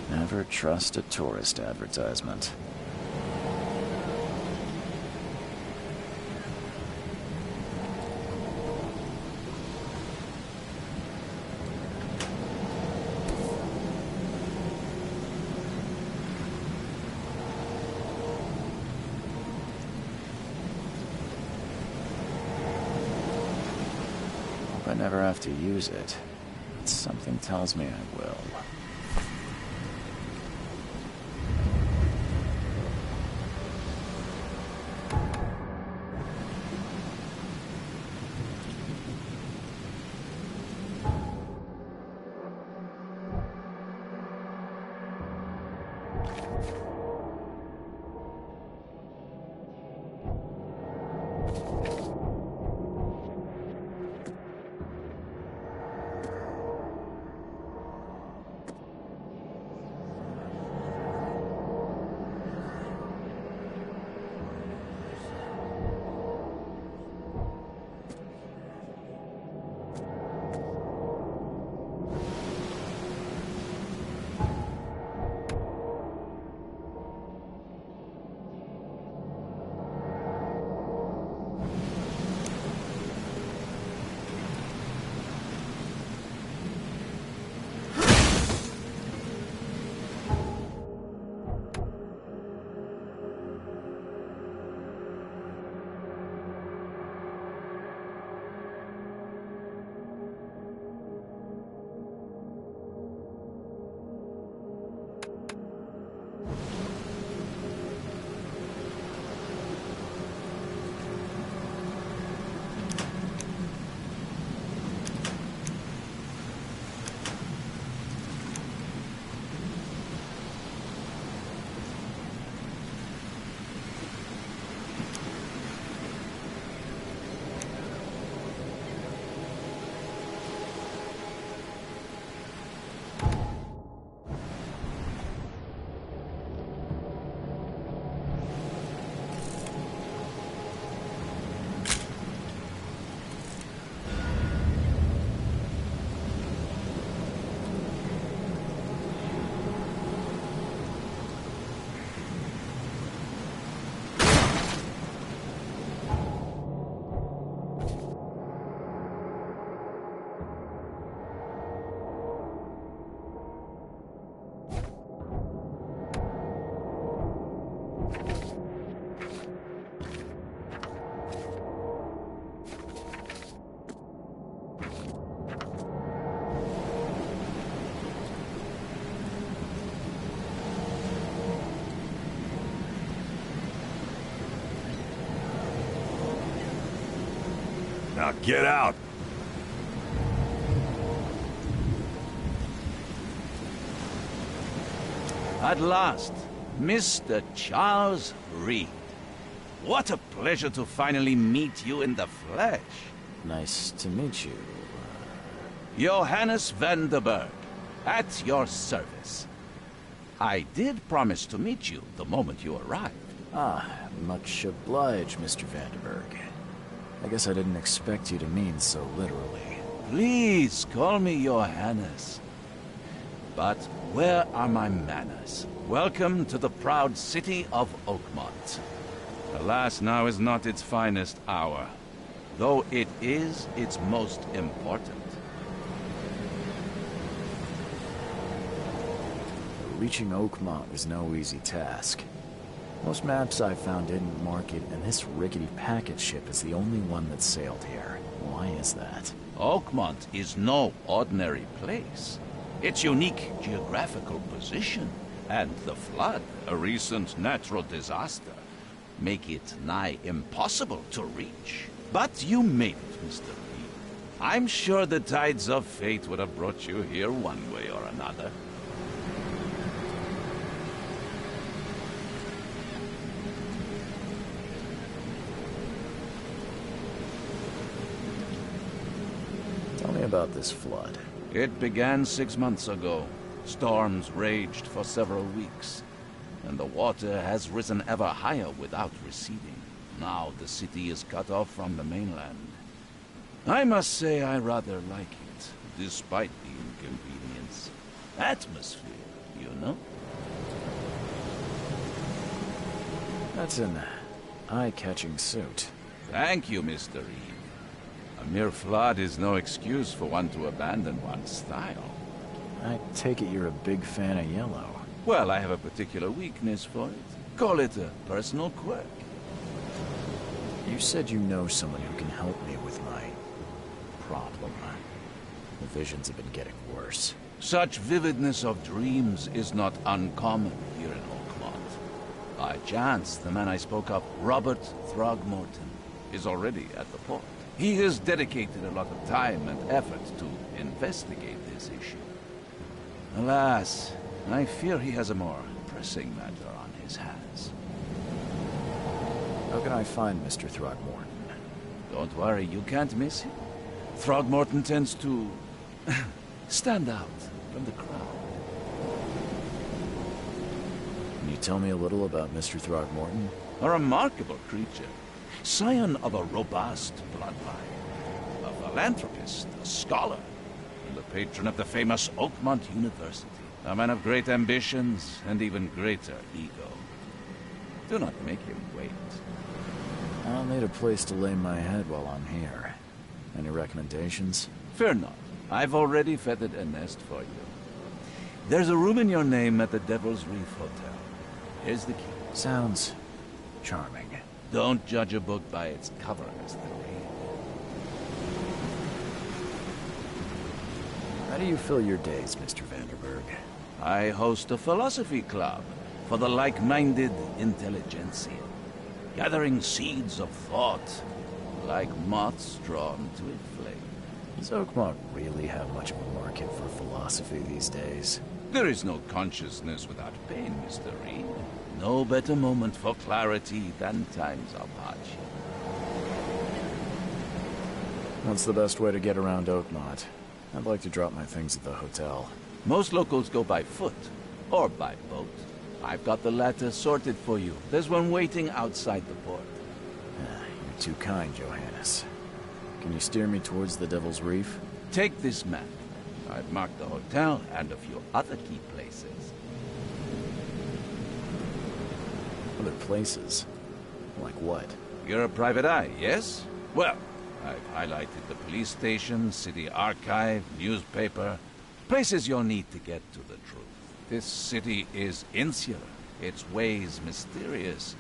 Never trust a tourist advertisement. Hope I never have to use it, but something tells me I will. Now get out! At last, Mr. Charles Reed. What a pleasure to finally meet you in the flesh. Nice to meet you. Johannes van der Berg, at your service. I did promise to meet you the moment you arrived. Ah, much obliged, Mr. Vanderberg. I guess I didn't expect you to mean so literally. Please call me Johannes. But where are my manners? Welcome to the proud city of Oakmont. Alas, now is not its finest hour, though it is its most important. Reaching Oakmont was no easy task. Most maps I found didn't mark it, and this rickety packet ship is the only one that sailed here. Why is that? Oakmont is no ordinary place. Its unique geographical position and the flood, a recent natural disaster, make it nigh impossible to reach. But you made it, Mr. Reed. I'm sure the tides of fate would have brought you here one way or another. Tell me about this flood. It began 6 months ago. Storms raged for several weeks, and the water has risen ever higher without receding. Now the city is cut off from the mainland. I must say I rather like it, despite the inconvenience. Atmosphere, you know? That's an eye-catching suit. Thank you, Mr. Reed. A mere flood is no excuse for one to abandon one's style. I take it you're a big fan of yellow. Well, I have a particular weakness for it. Call it a personal quirk. You said you know someone who can help me with my problem. The visions have been getting worse. Such vividness of dreams is not uncommon here in Oakmont. By chance, the man I spoke of, Robert Throgmorton, is already at the port. He has dedicated a lot of time and effort to investigate this issue. Alas, I fear he has a more pressing matter on his hands. How can I find Mr. Throgmorton? Don't worry, you can't miss him. Throgmorton tends to stand out from the crowd. Can you tell me a little about Mr. Throgmorton? A remarkable creature. Scion of a robust bloodline. A philanthropist, a scholar, and the patron of the famous Oakmont University. A man of great ambitions and even greater ego. Do not make him wait. I'll need a place to lay my head while I'm here. Any recommendations? Fear not. I've already feathered a nest for you. There's a room in your name at the Devil's Reef Hotel. Here's the key. Sounds charming. Don't judge a book by its cover, Mr. Reed. How do you fill your days, Mr. Vanderberg? I host a philosophy club for the like-minded intelligentsia, gathering seeds of thought like moths drawn to a flame. Does Oakmont really have much of a market for philosophy these days? There is no consciousness without pain, Mr. Reed. No better moment for clarity than times of hardship. What's the best way to get around Oakmont? I'd like to drop my things at the hotel. Most locals go by foot, or by boat. I've got the latter sorted for you. There's one waiting outside the port. You're too kind, Johannes. Can you steer me towards the Devil's Reef? Take this map. I've marked the hotel and a few other key places. Other places? Like what? You're a private eye, yes? Well, I've highlighted the police station, city archive, newspaper, places you'll need to get to the truth. This city is insular, its ways mysterious.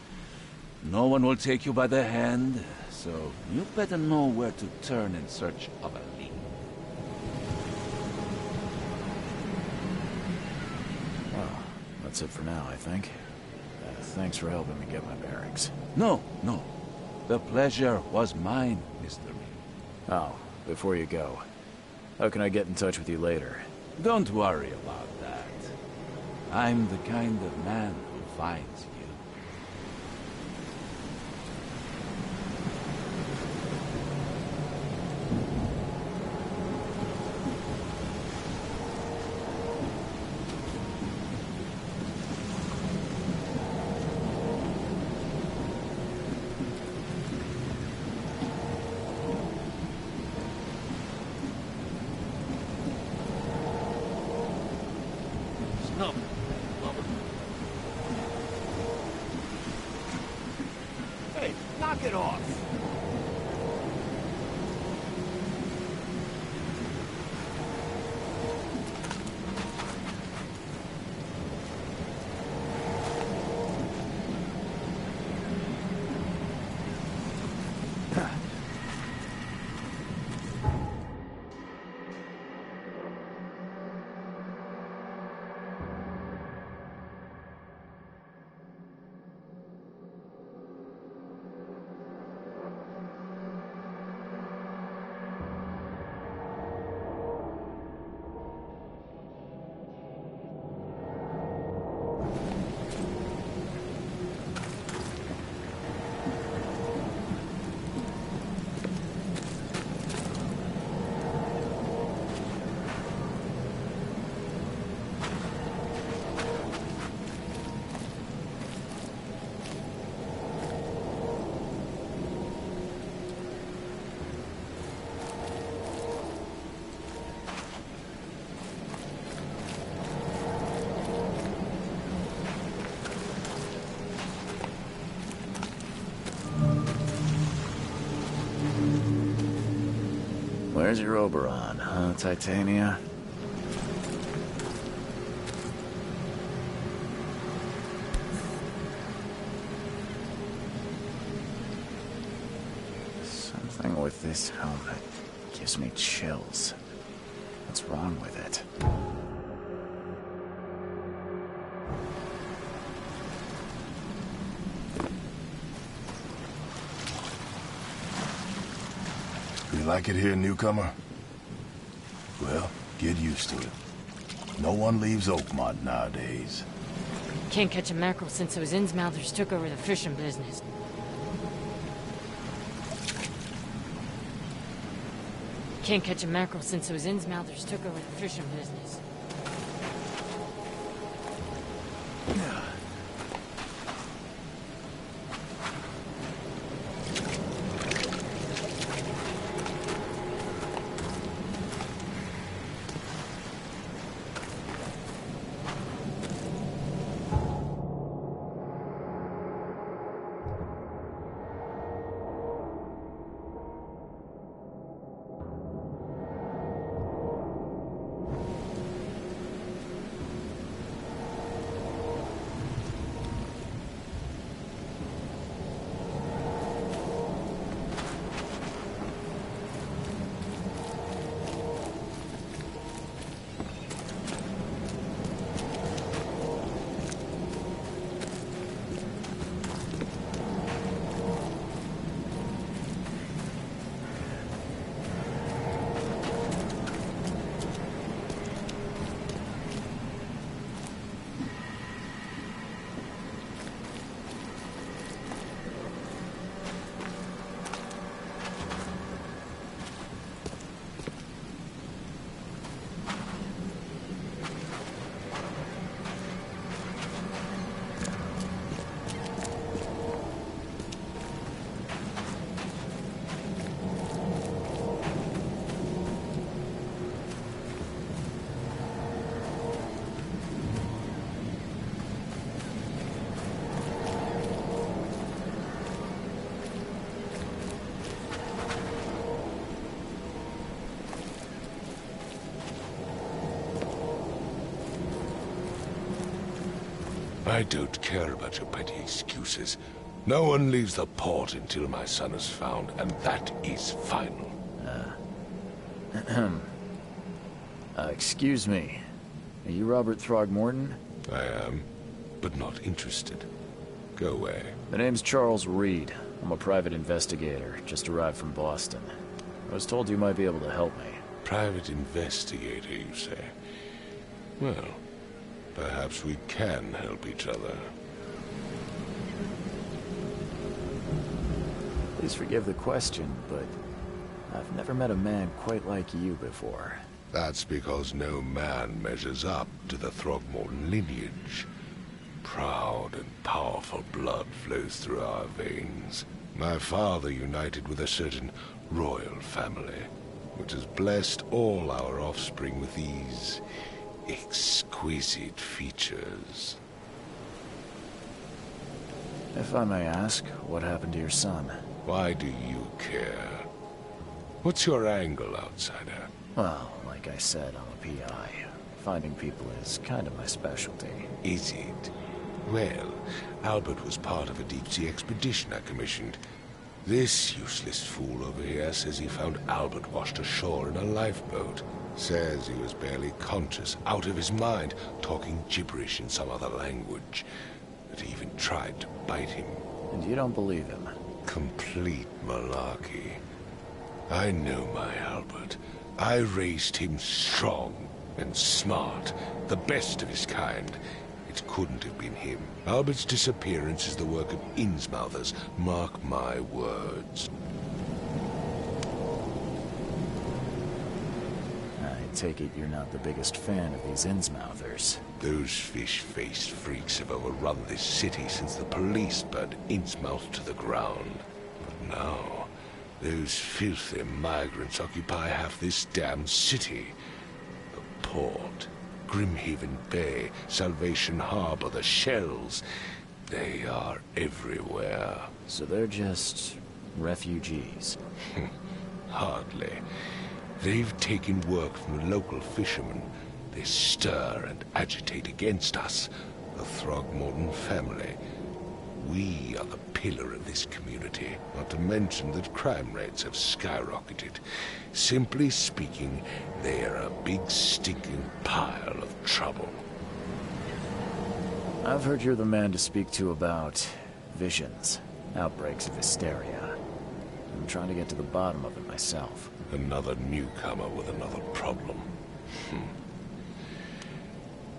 No one will take you by the hand, so you better know where to turn in search of a lead. Well, that's it for now, I think. Thanks for helping me get my bearings. No. The pleasure was mine, Mr. Reed. Oh, before you go, how can I get in touch with you later? Don't worry about that. I'm the kind of man who finds you. Stop. Hey, knock it off! Where's your Oberon, huh, Titania? Something with this helmet gives me chills. What's wrong with it? You like it here, newcomer? Well, get used to it. No one leaves Oakmont nowadays. Can't catch a mackerel since those Innsmouthers took over the fishing business. Can't catch a mackerel since those Innsmouthers took over the fishing business. I don't care about your petty excuses. No one leaves the port until my son is found, and that is final. Excuse me. Are you Robert Throgmorton? I am, but not interested. Go away. The name's Charles Reed. I'm a private investigator, just arrived from Boston. I was told you might be able to help me. Private investigator, you say? Well, perhaps we can help each other. Please forgive the question, but I've never met a man quite like you before. That's because no man measures up to the Throgmorton lineage. Proud and powerful blood flows through our veins. My father united with a certain royal family, which has blessed all our offspring with these exquisite features. If I may ask, what happened to your son? Why do you care? What's your angle, outsider? Well, like I said, I'm a PI. Finding people is kind of my specialty. Is it? Well, Albert was part of a deep-sea expedition I commissioned. This useless fool over here says he found Albert washed ashore in a lifeboat. Says he was barely conscious, out of his mind, talking gibberish in some other language. That he even tried to bite him. And you don't believe him? Complete malarkey. I know my Albert. I raised him strong and smart, the best of his kind. It couldn't have been him. Albert's disappearance is the work of Innsmouthers. Mark my words. I take it you're not the biggest fan of these Innsmouthers. Those fish-faced freaks have overrun this city since the police burned Innsmouth to the ground. But now, those filthy migrants occupy half this damn city. The port, Grimhaven Bay, Salvation Harbor, the shells. They are everywhere. So they're just refugees? Hardly. They've taken work from the local fishermen. They stir and agitate against us, the Throgmorton family. We are the pillar of this community, not to mention that crime rates have skyrocketed. Simply speaking, they are a big stinking pile of trouble. I've heard you're the man to speak to about visions, outbreaks of hysteria. I'm trying to get to the bottom of it myself. Another newcomer with another problem.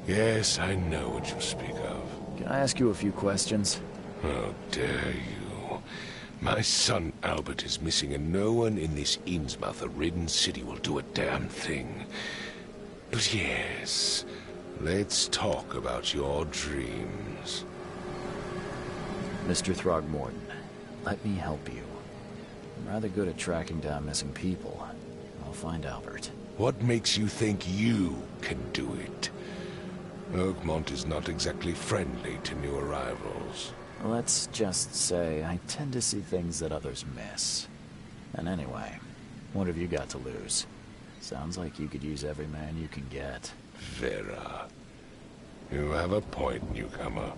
Yes, I know what you speak of. Can I ask you a few questions? How dare you? My son Albert is missing, and no one in this Innsmouth-ridden city will do a damn thing. But yes, let's talk about your dreams. Mr. Throgmorton, let me help you. I'm rather good at tracking down missing people. I'll find Albert. What makes you think you can do it? Oakmont is not exactly friendly to new arrivals. Let's just say I tend to see things that others miss. And anyway, what have you got to lose? Sounds like you could use every man you can get. Vera. You have a point, newcomer.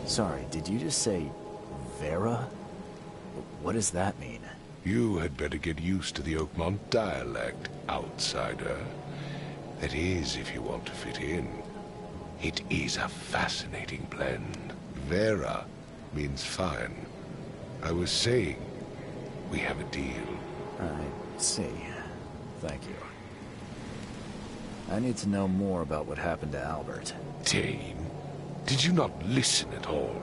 Sorry, did you just say Vera? What does that mean? You had better get used to the Oakmont dialect, outsider. That is, if you want to fit in. It is a fascinating blend. Vera means fine. I was saying, we have a deal. I see. Thank you. I need to know more about what happened to Albert. Dane, did you not listen at all?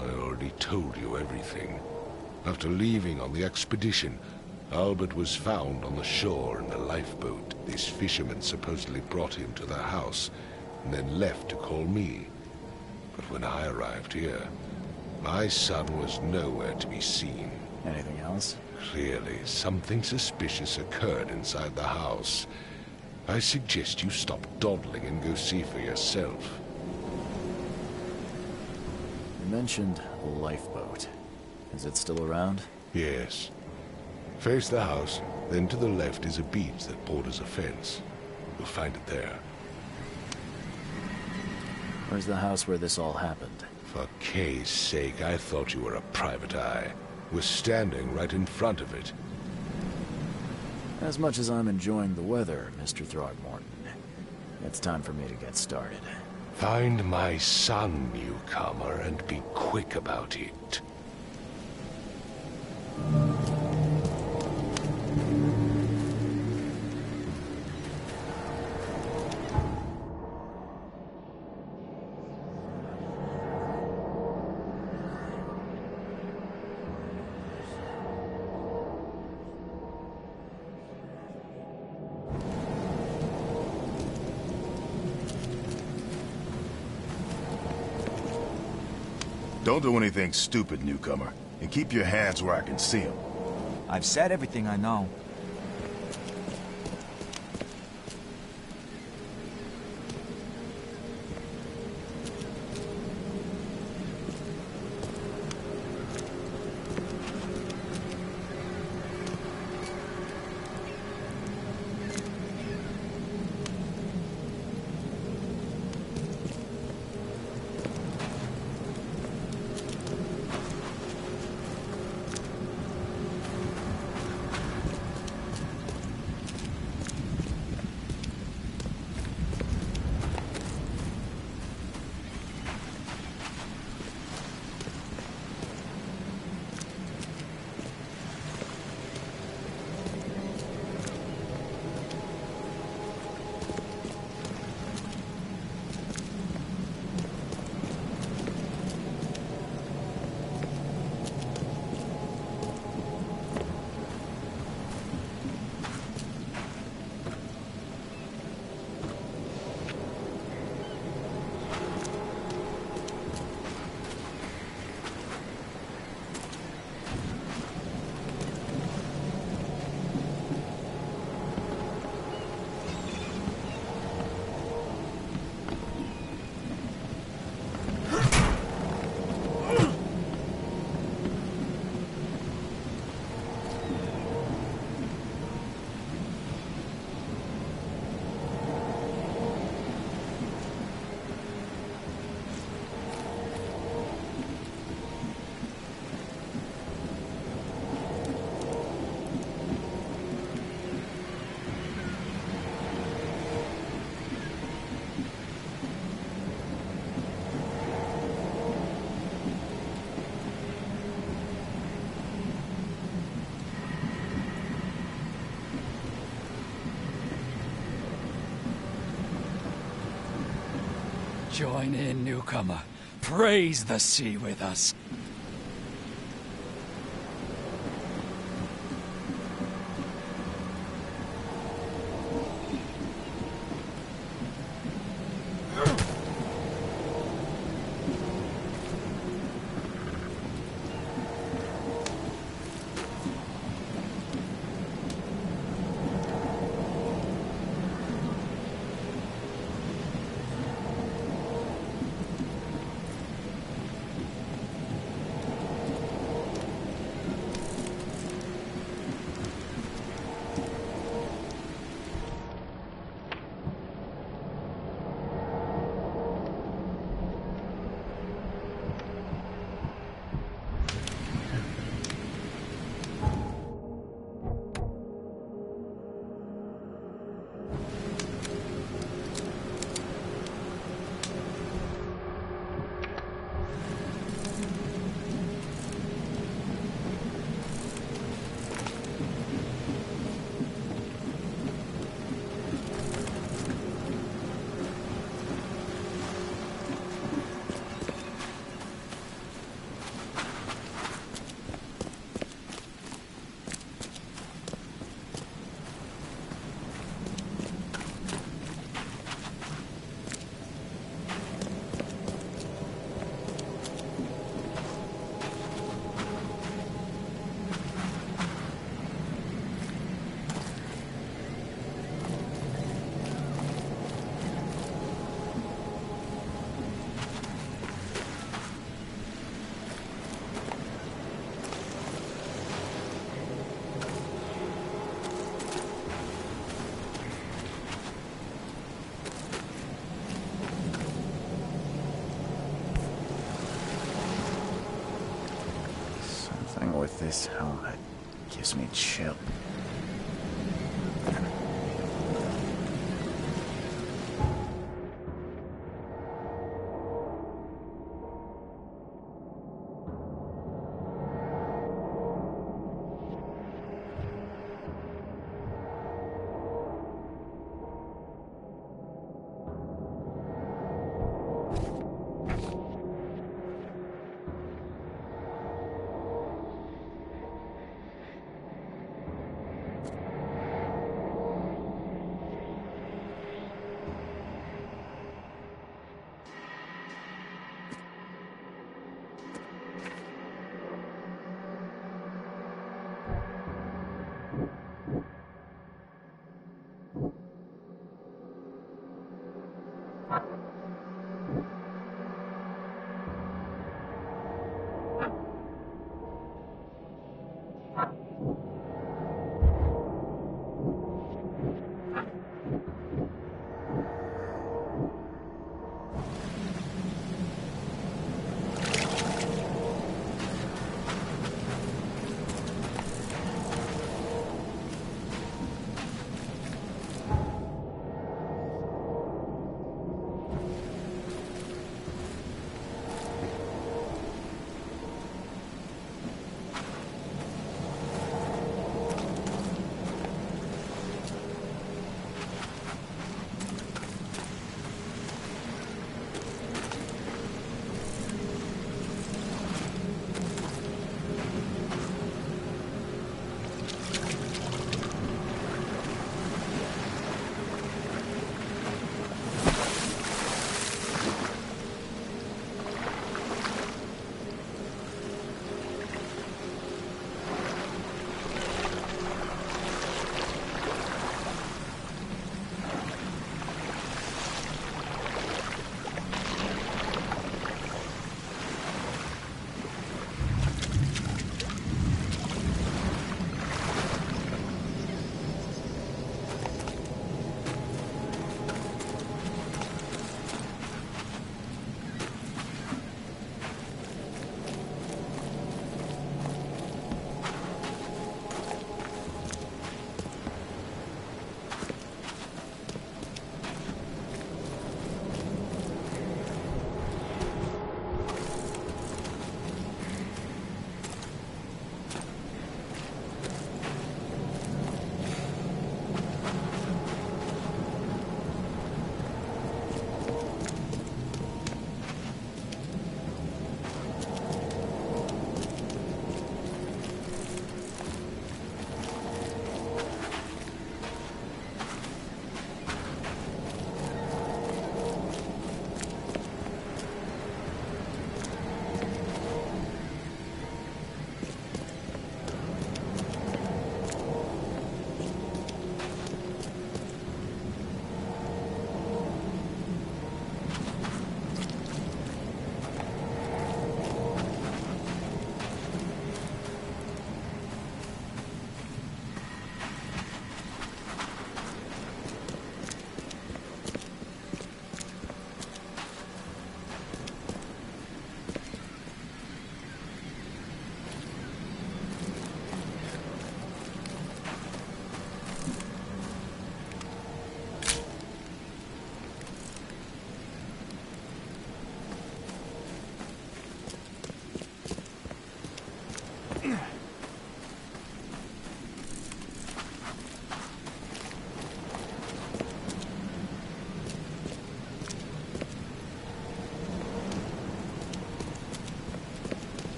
I already told you everything. After leaving on the expedition, Albert was found on the shore in a lifeboat. This fisherman supposedly brought him to their house, and then left to call me. But when I arrived here, my son was nowhere to be seen. Anything else? Clearly, something suspicious occurred inside the house. I suggest you stop dawdling and go see for yourself. You mentioned a lifeboat. Is it still around? Yes. Face the house, then to the left is a beach that borders a fence. You'll find it there. Where's the house where this all happened? For Kay's sake, I thought you were a private eye. We're standing right in front of it. As much as I'm enjoying the weather, Mr. Throgmorton, it's time for me to get started. Find my son, newcomer, and be quick about it. Don't do anything stupid, newcomer. And keep your hands where I can see them. I've said everything I know. Join in, newcomer. Praise the sea with us. With this helmet gives me chill.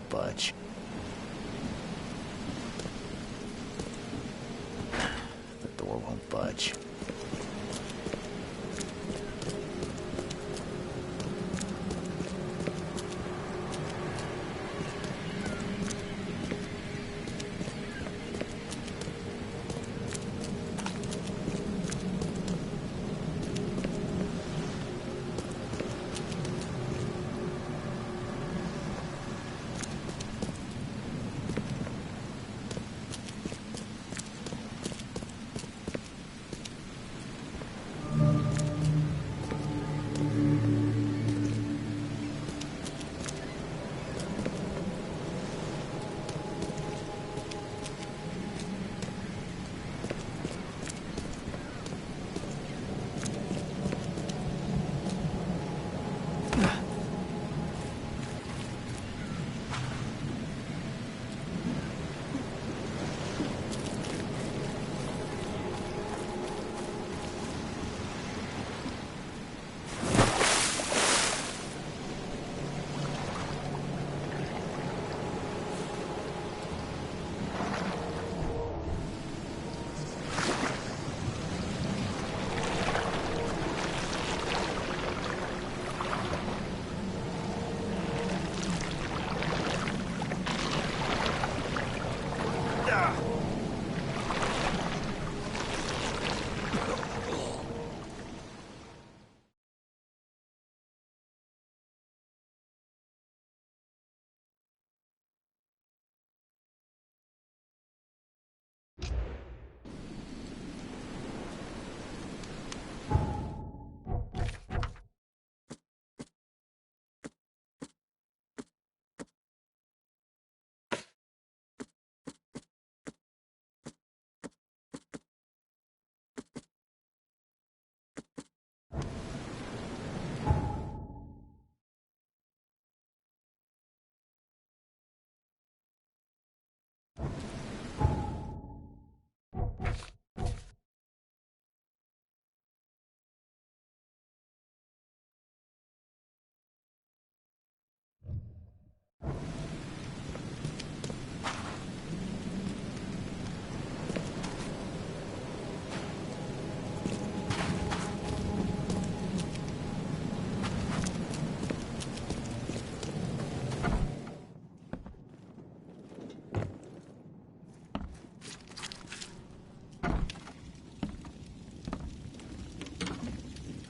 budge. The door won't budge.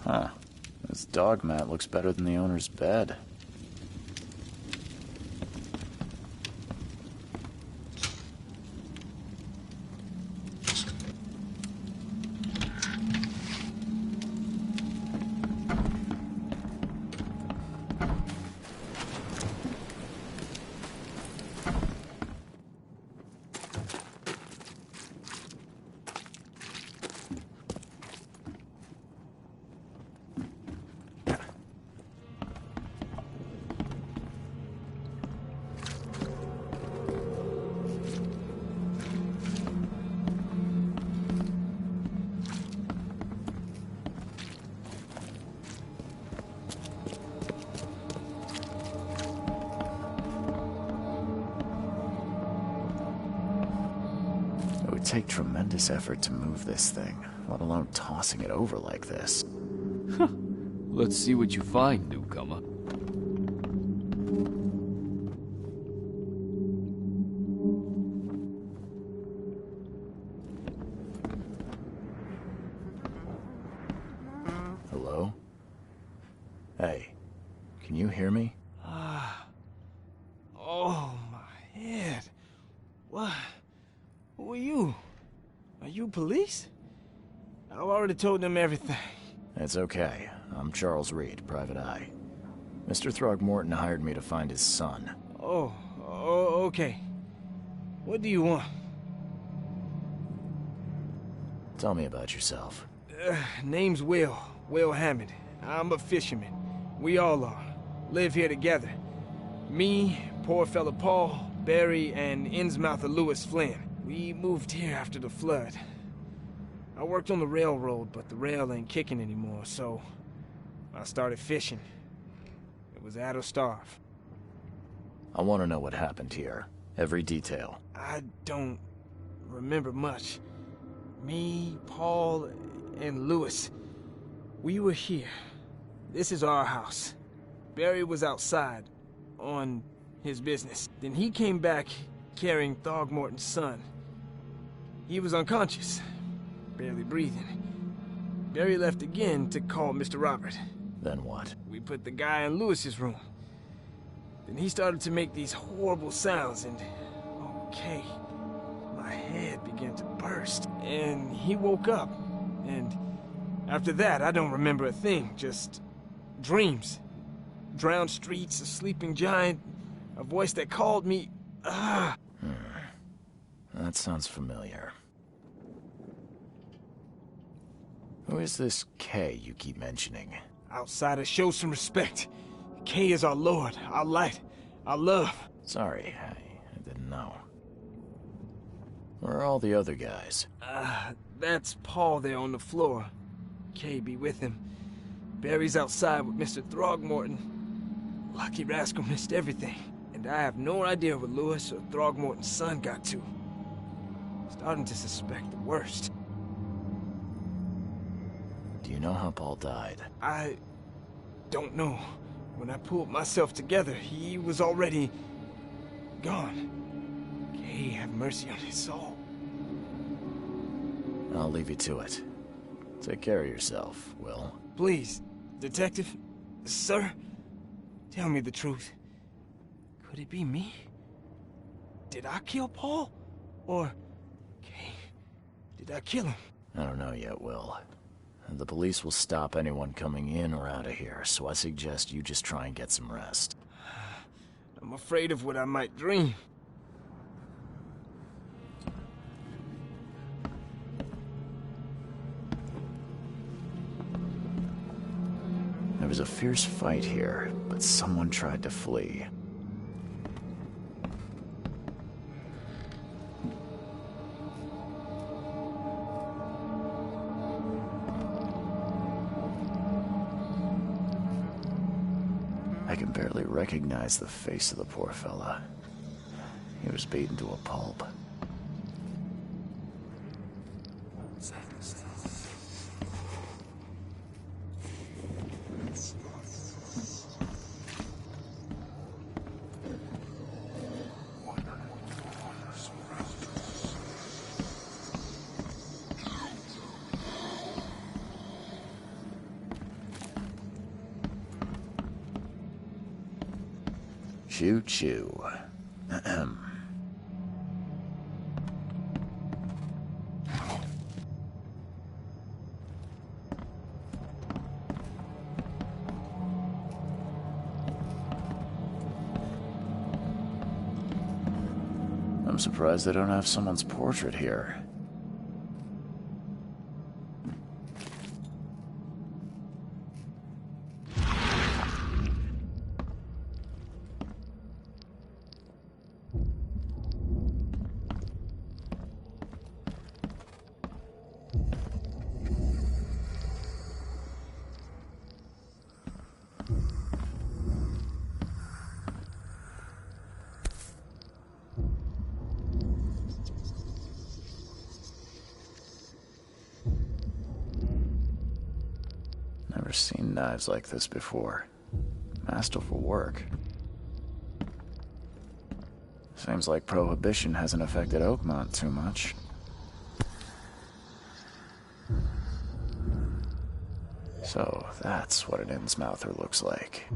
Huh. This dog mat looks better than the owner's bed. It would take tremendous effort to move this thing, let alone tossing it over like this. Let's see what you find, newcomer. Hello? Hey, can you hear me? Oh, my head. What? Who are you? Are you police? I've already told them everything. It's okay. I'm Charles Reed, Private Eye. Mr. Throgmorton hired me to find his son. Oh, okay. What do you want? Tell me about yourself. Name's Will Hammond. I'm a fisherman. We all are. Live here together. Me, poor fella Paul, Barry, and Innsmouther Lewis Flynn. We moved here after the flood. I worked on the railroad, but the rail ain't kicking anymore, so I started fishing. It was at or starve. I want to know what happened here. Every detail. I don't remember much. Me, Paul, and Lewis, we were here. This is our house. Barry was outside, on his business. Then he came back carrying Throgmorton's son. He was unconscious, barely breathing. Barry left again to call Mr. Robert. Then what? We put the guy in Lewis's room. Then he started to make these horrible sounds and... okay, my head began to burst. And he woke up. And after that, I don't remember a thing. Just dreams. Drowned streets, a sleeping giant, a voice that called me... That sounds familiar. Who is this K you keep mentioning? Outsiders, show some respect. K is our lord, our light, our love. Sorry, I didn't know. Where are all the other guys? That's Paul there on the floor. K be with him. Barry's outside with Mr. Throgmorton. Lucky rascal missed everything. And I have no idea what Lewis or Throgmorton's son got to. Starting to suspect the worst. Do you know how Paul died? I don't know. When I pulled myself together, he was already gone. May have mercy on his soul. I'll leave you to it. Take care of yourself, Will. Please, Detective, sir, tell me the truth. Could it be me? Did I kill Paul? Or, okay, did I kill him? I don't know yet, Will. The police will stop anyone coming in or out of here, so I suggest you just try and get some rest. I'm afraid of what I might dream. There was a fierce fight here, but someone tried to flee. I can barely recognize the face of the poor fella. He was beaten to a pulp. Choo-choo. I'm surprised they don't have someone's portrait here. Never seen knives like this before. Masterful work. Seems like Prohibition hasn't affected Oakmont too much. So that's what an Innsmouther looks like.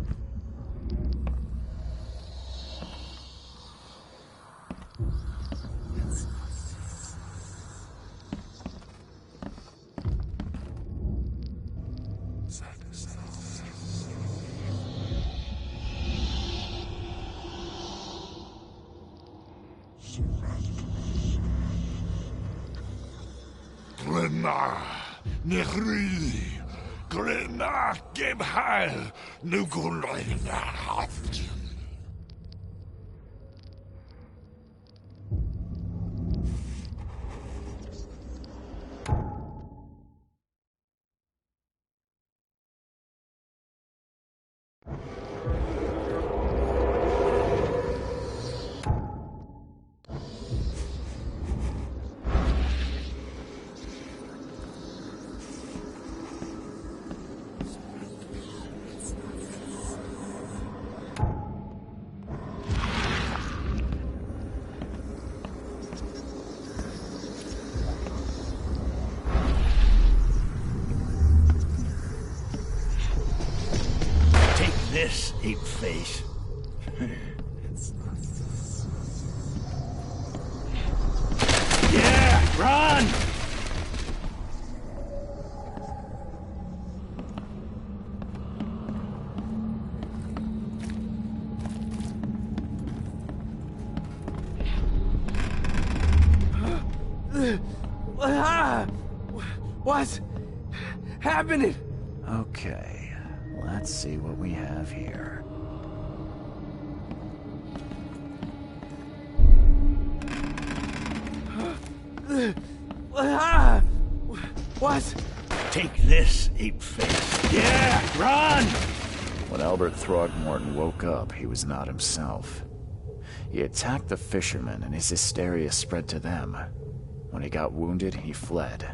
Glenna, Nechri, Glenna, gib heil, nu Glenna haft. face. Yeah, run! What's happening? Okay, let's see what we have here. What? Take this, ape face. Yeah, run! When Albert Throgmorton woke up, he was not himself. He attacked the fishermen, and his hysteria spread to them. When he got wounded, he fled.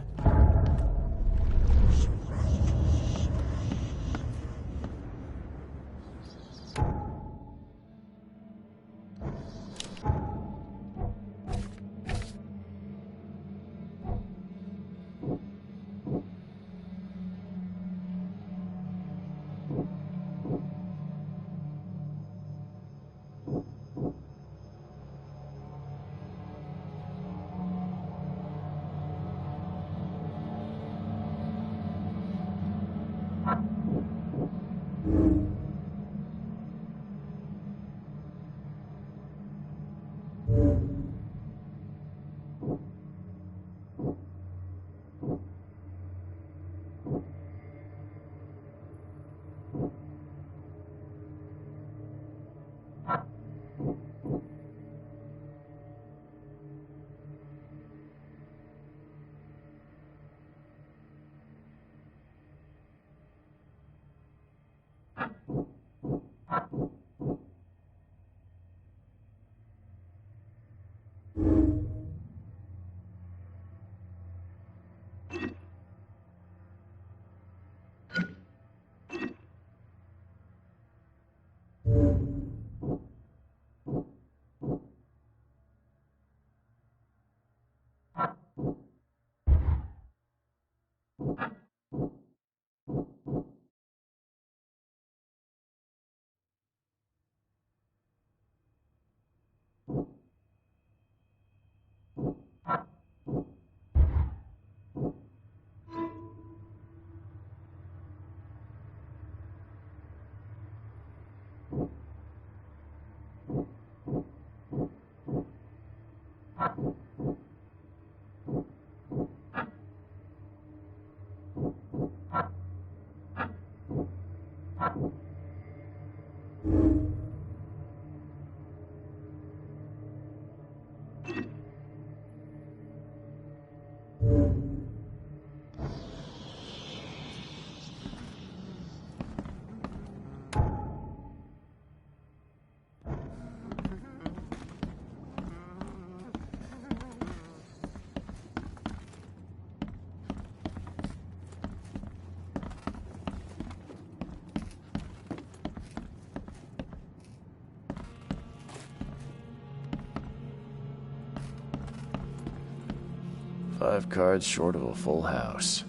Five cards short of a full house.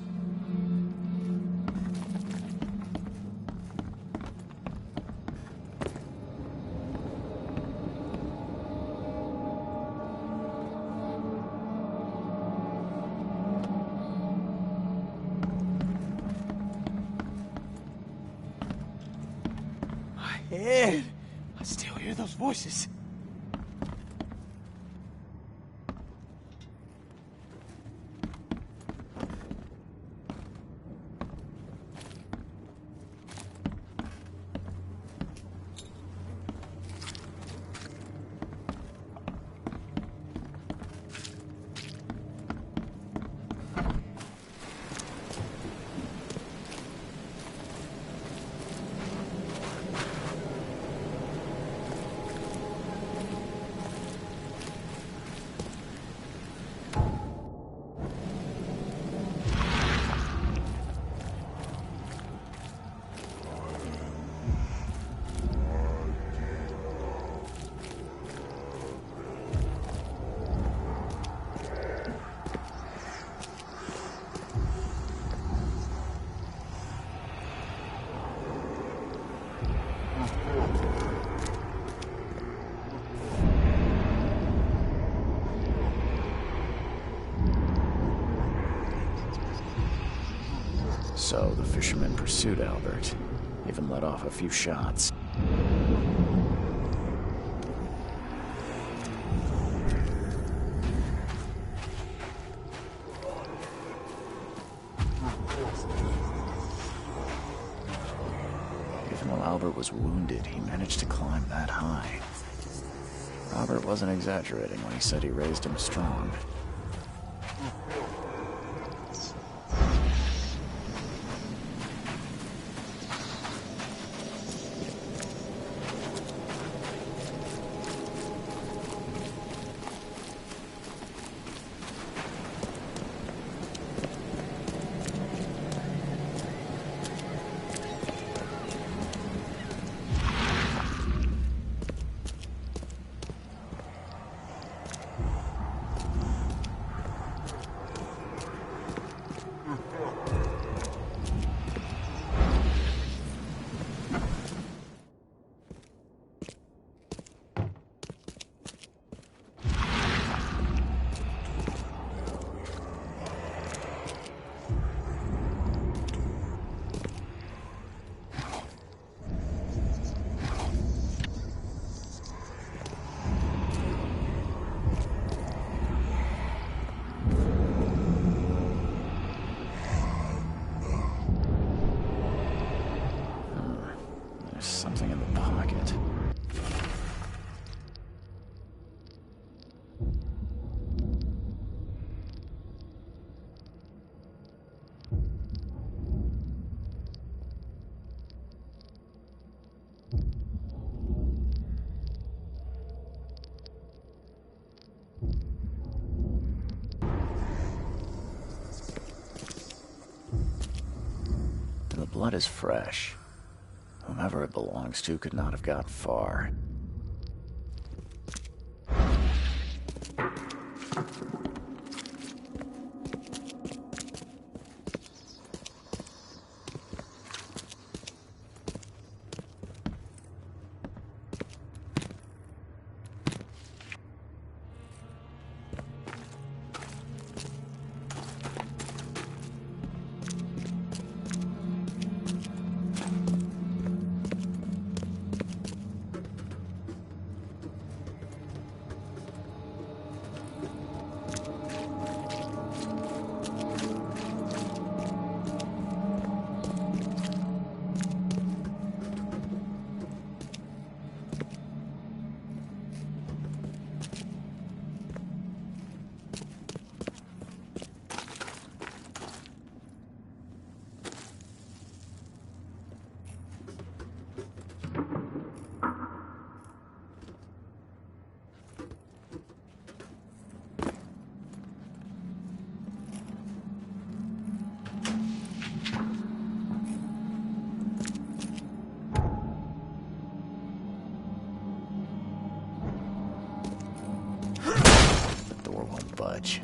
My head. I still hear those voices. So the fisherman pursued Albert, even let off a few shots. Even though Albert was wounded, he managed to climb that high. Robert wasn't exaggerating when he said he raised him strong. Something in the pocket. The blood is fresh. Whomever it belongs to could not have got far. The door won't budge.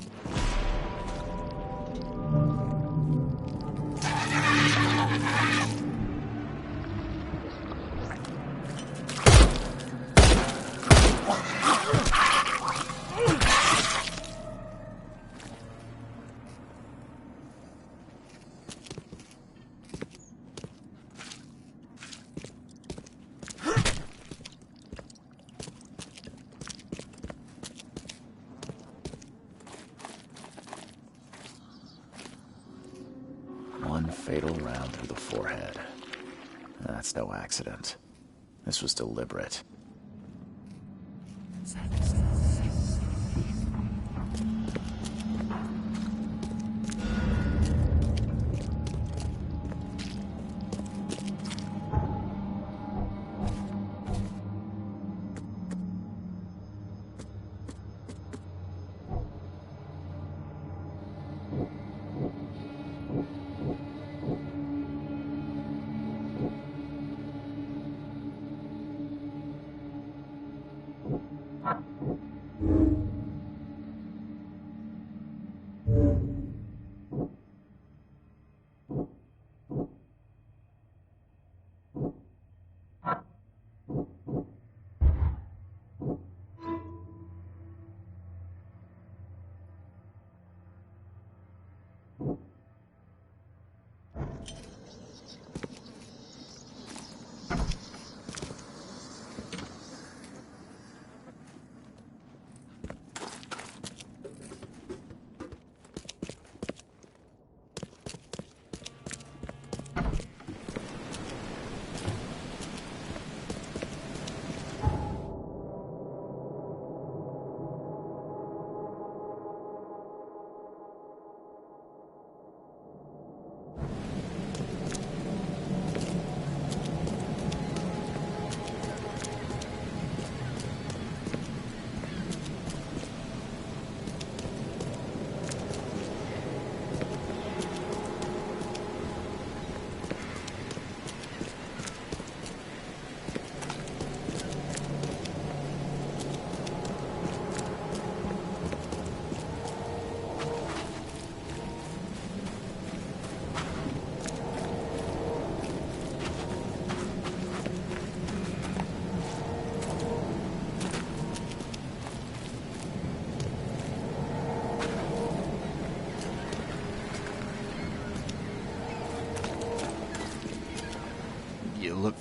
One fatal round through the forehead. That's no accident. This was deliberate.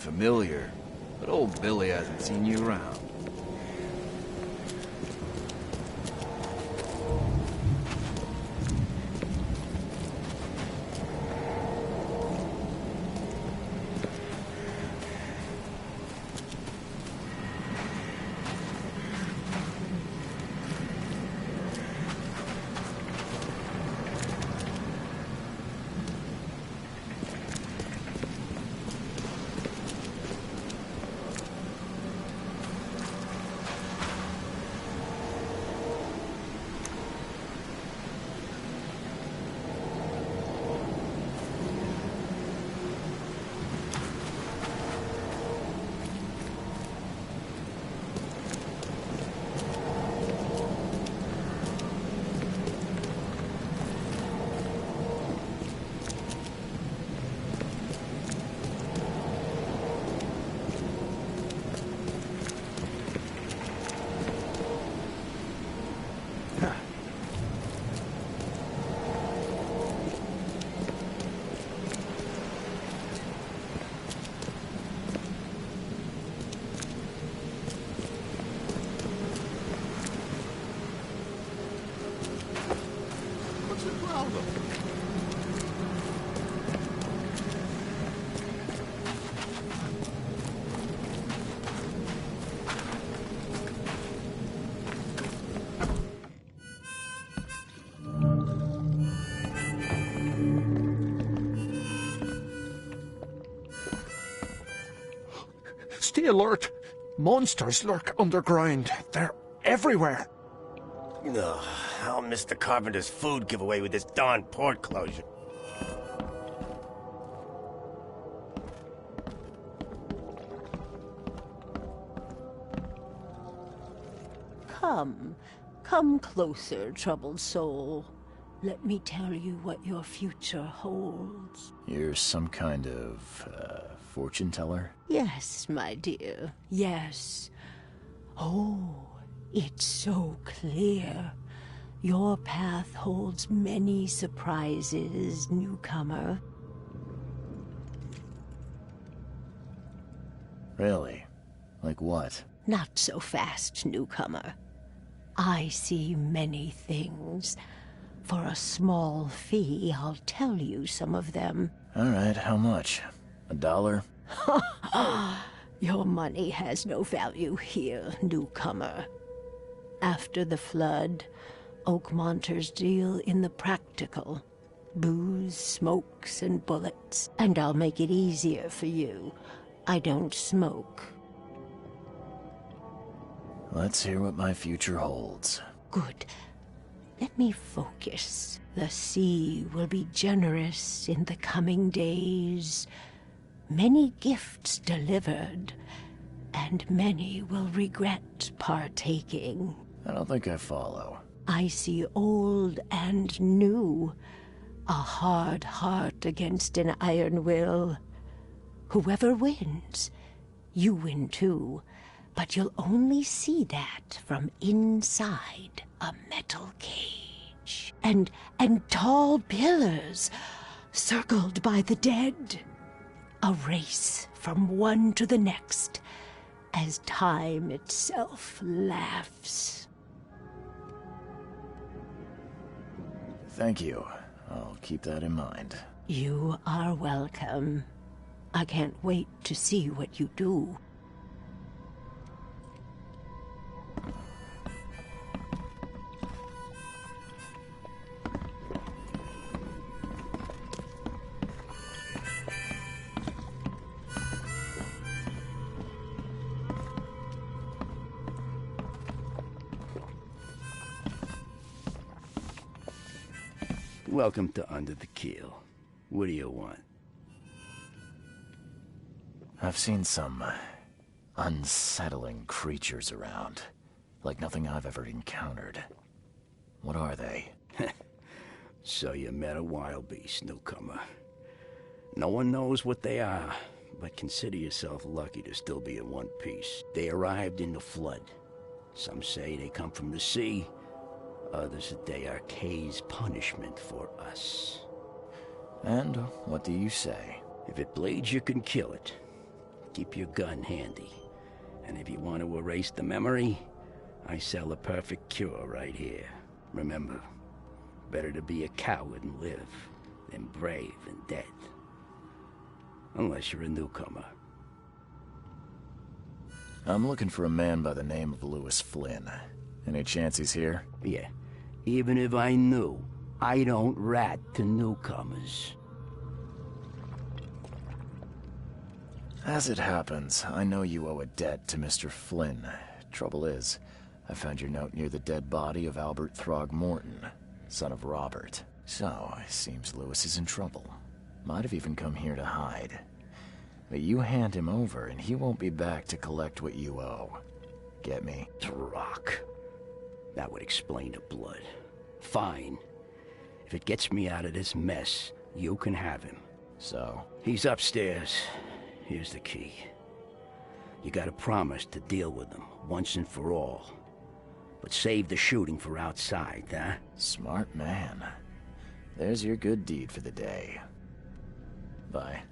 familiar, but old Billy hasn't seen you around. Stay alert! Monsters lurk underground. They're everywhere. Ugh, I'll miss the carpenter's food giveaway with this darn port closure. Come closer, troubled soul. Let me tell you what your future holds. You're some kind of, fortune teller? Yes, my dear, yes. Oh, it's so clear. Your path holds many surprises, newcomer. Really? Like what? Not so fast, newcomer. I see many things. For a small fee, I'll tell you some of them. All right, how much? $1? Your money has no value here, newcomer. After the flood, Oakmonters deal in the practical. Booze, smokes, and bullets. And I'll make it easier for you. I don't smoke. Let's hear what my future holds. Good. Let me focus. The sea will be generous in the coming days. Many gifts delivered, and many will regret partaking. I don't think I follow. I see old and new. A hard heart against an iron will. Whoever wins, you win too. But you'll only see that from inside a metal cage. And tall pillars, circled by the dead. A race from one to the next, as time itself laughs. Thank you. I'll keep that in mind. You are welcome. I can't wait to see what you do. Welcome to Under the Keel. What do you want? I've seen some unsettling creatures around. Like nothing I've ever encountered. What are they? So you met a wild beast, newcomer. No one knows what they are, but consider yourself lucky to still be in one piece. They arrived in the flood. Some say they come from the sea. Others that they are Kay's punishment for us. And what do you say? If it bleeds, you can kill it. keep your gun handy. And if you want to erase the memory, I sell a perfect cure right here. Remember, better to be a coward and live than brave and dead. Unless you're a newcomer. I'm looking for a man by the name of Lewis Flynn. Any chance he's here? Yeah. Even if I knew, I don't rat to newcomers. As it happens, I know you owe a debt to Mr. Flynn. Trouble is, I found your note near the dead body of Albert Throgmorton, son of Robert. So, it seems Lewis is in trouble. Might have even come here to hide. But you hand him over and he won't be back to collect what you owe. Get me? Throck. That would explain the blood. Fine. If it gets me out of this mess, you can have him. So? He's upstairs. Here's the key. You gotta promise to deal with him, once and for all. But save the shooting for outside, huh? Smart man. There's your good deed for the day. Bye.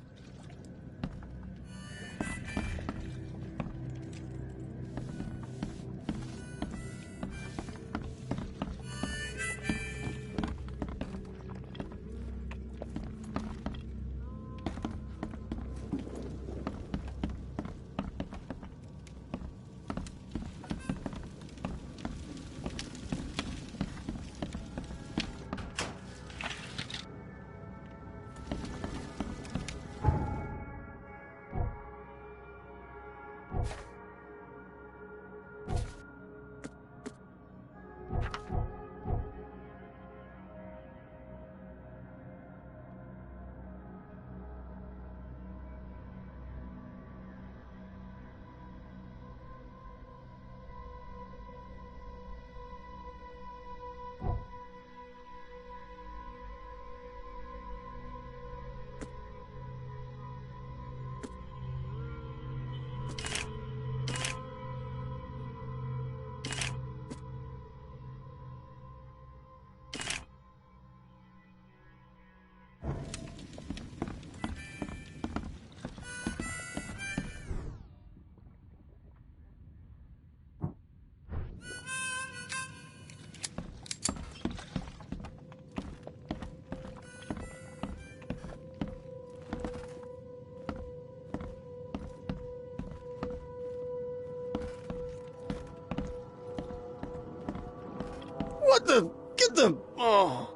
What the? Get the... Oh.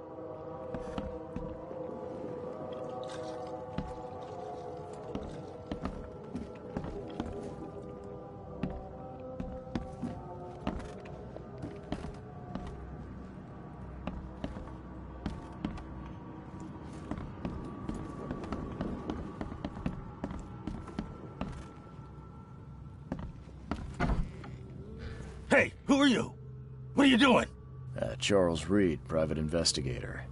Hey, who are you? What are you doing? Charles Reed, private investigator.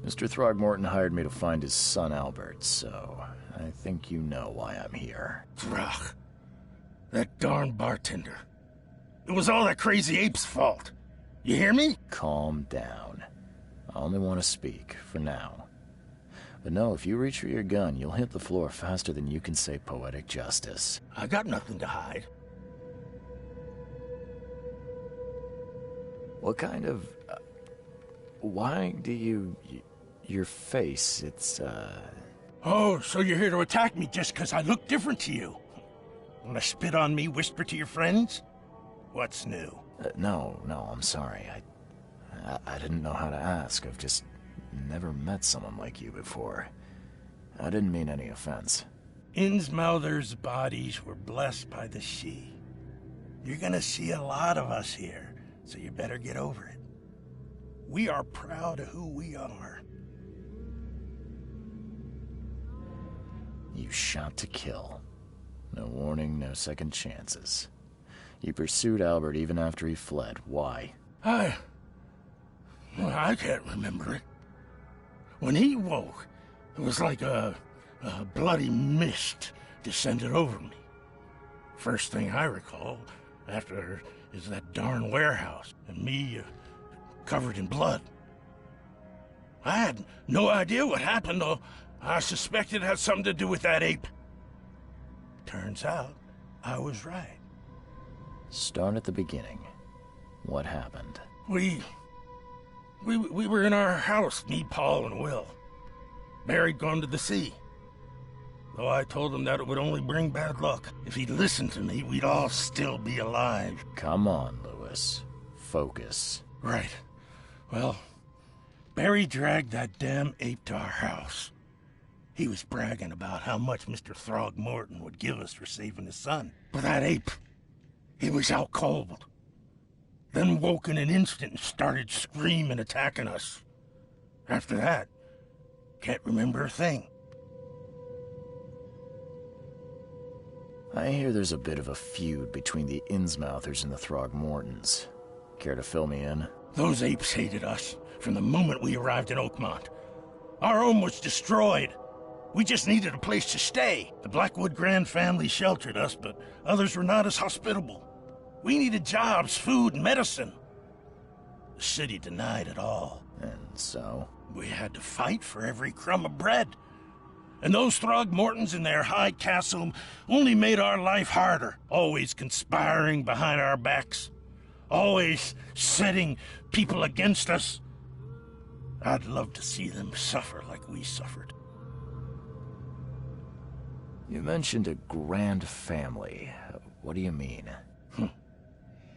Mr. Throgmorton hired me to find his son Albert, so I think you know why I'm here. Throg. That darn bartender. It was all that crazy ape's fault. You hear me? Calm down. I only want to speak, for now. But no, if you reach for your gun, you'll hit the floor faster than you can say poetic justice. I got nothing to hide. What kind of... why do you... your face, it's, Oh, so you're here to attack me just because I look different to you? Wanna spit on me, whisper to your friends? What's new? No, I'm sorry. I didn't know how to ask. I've just never met someone like you before. I didn't mean any offense. Innsmouthers' bodies were blessed by the sea. You're gonna see a lot of us here. So you better get over it. We are proud of who we are. You shot to kill. No warning, no second chances. You pursued Albert even after he fled. Why? I can't remember it. When he woke, it was like a bloody mist descended over me. First thing I recall after is that darn warehouse, and me covered in blood. I had no idea what happened, though I suspected it had something to do with that ape. Turns out, I was right. Start at the beginning. What happened? We were in our house, me, Paul, and Will. Barry'd gone to the sea. Though I told him that it would only bring bad luck. If he'd listened to me, we'd all still be alive. Come on, Lewis. Focus. Right. Well, Barry dragged that damn ape to our house. He was bragging about how much Mr. Throgmorton would give us for saving his son. But that ape, he was out cold. Then woke in an instant and started screaming, attacking us. After that, can't remember a thing. I hear there's a bit of a feud between the Innsmouthers and the Throgmortons. Care to fill me in? Those apes hated us from the moment we arrived in Oakmont. Our home was destroyed. We just needed a place to stay. The Blackwood Grand family sheltered us, but others were not as hospitable. We needed jobs, food, and medicine. The city denied it all. And so? We had to fight for every crumb of bread. And those Throgmortons in their high castle only made our life harder, always conspiring behind our backs, always setting people against us. I'd love to see them suffer like we suffered. You mentioned a grand family. What do you mean?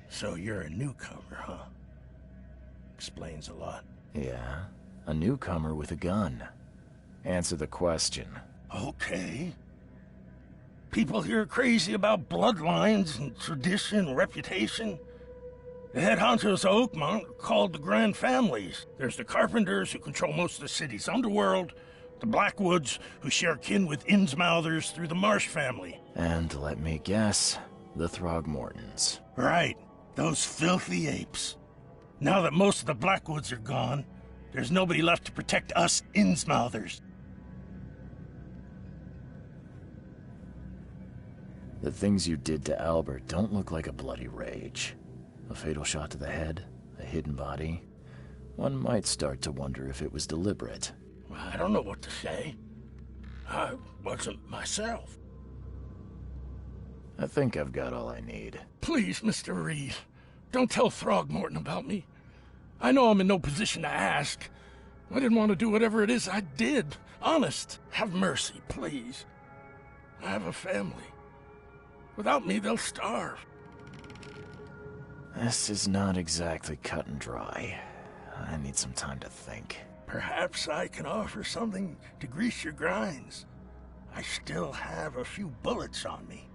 So you're a newcomer, huh? Explains a lot. Yeah, a newcomer with a gun. Answer the question. Okay. People here are crazy about bloodlines and tradition and reputation. The head honchos of Oakmont are called the Grand Families. There's the Carpenters, who control most of the city's underworld, the Blackwoods, who share kin with Innsmouthers through the Marsh family. And let me guess, the Throgmortons. Right, those filthy apes. Now that most of the Blackwoods are gone, there's nobody left to protect us Innsmouthers. The things you did to Albert don't look like a bloody rage. A fatal shot to the head, a hidden body. One might start to wonder if it was deliberate. I don't know what to say. I wasn't myself. I think I've got all I need. Please, Mr. Reed, don't tell Throgmorton about me. I know I'm in no position to ask. I didn't want to do whatever it is I did. Honest, have mercy, please. I have a family. Without me, they'll starve. This is not exactly cut and dry. I need some time to think. Perhaps I can offer something to grease your grinds. I still have a few bullets on me.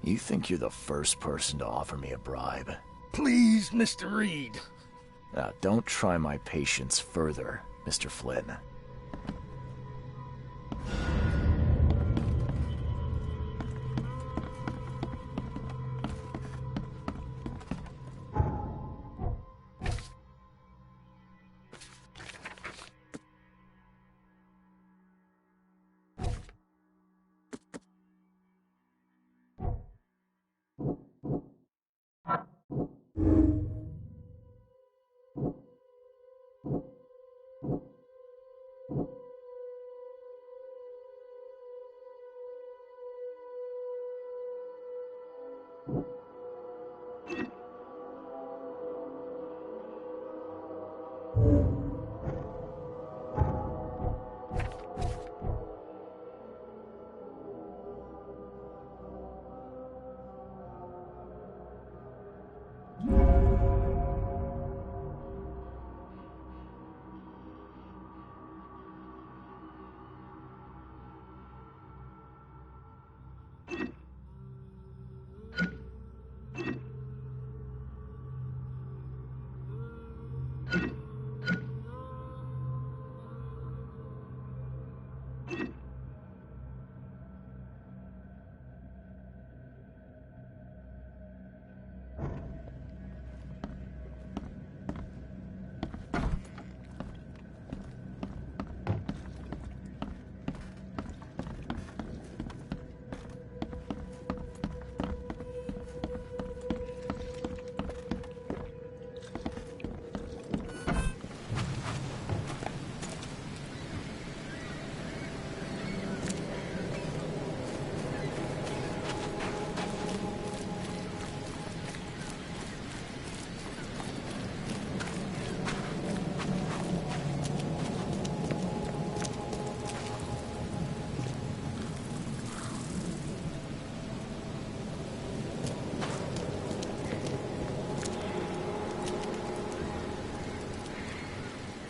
You think you're the first person to offer me a bribe? Please, Mr. Reed. Now, don't try my patience further, Mr. Flynn.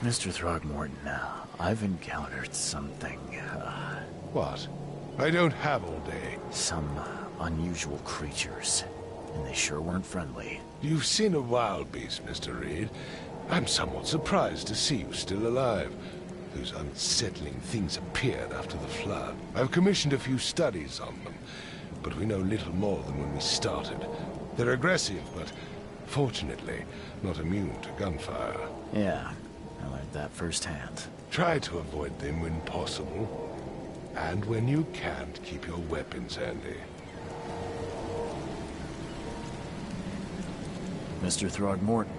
Mr. Throgmorton, I've encountered something, What? I don't have all day. some unusual creatures, and they sure weren't friendly. You've seen a wild beast, Mr. Reed. I'm somewhat surprised to see you still alive. Those unsettling things appeared after the flood. I've commissioned a few studies on them, but we know little more than when we started. They're aggressive, but fortunately not immune to gunfire. Yeah, I learned that firsthand. Try to avoid them when possible. And when you can't, keep your weapons handy. Mr. Throgmorton,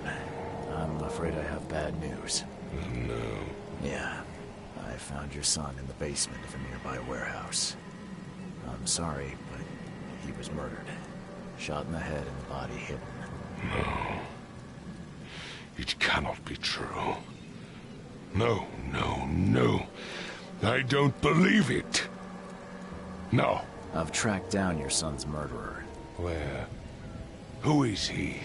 I'm afraid I have bad news. Oh, no. Yeah, I found your son in the basement of a nearby warehouse. I'm sorry, but he was murdered. Shot in the head and the body hidden. No. It cannot be true. No, no, no. I don't believe it. No. I've tracked down your son's murderer. Where? Who is he?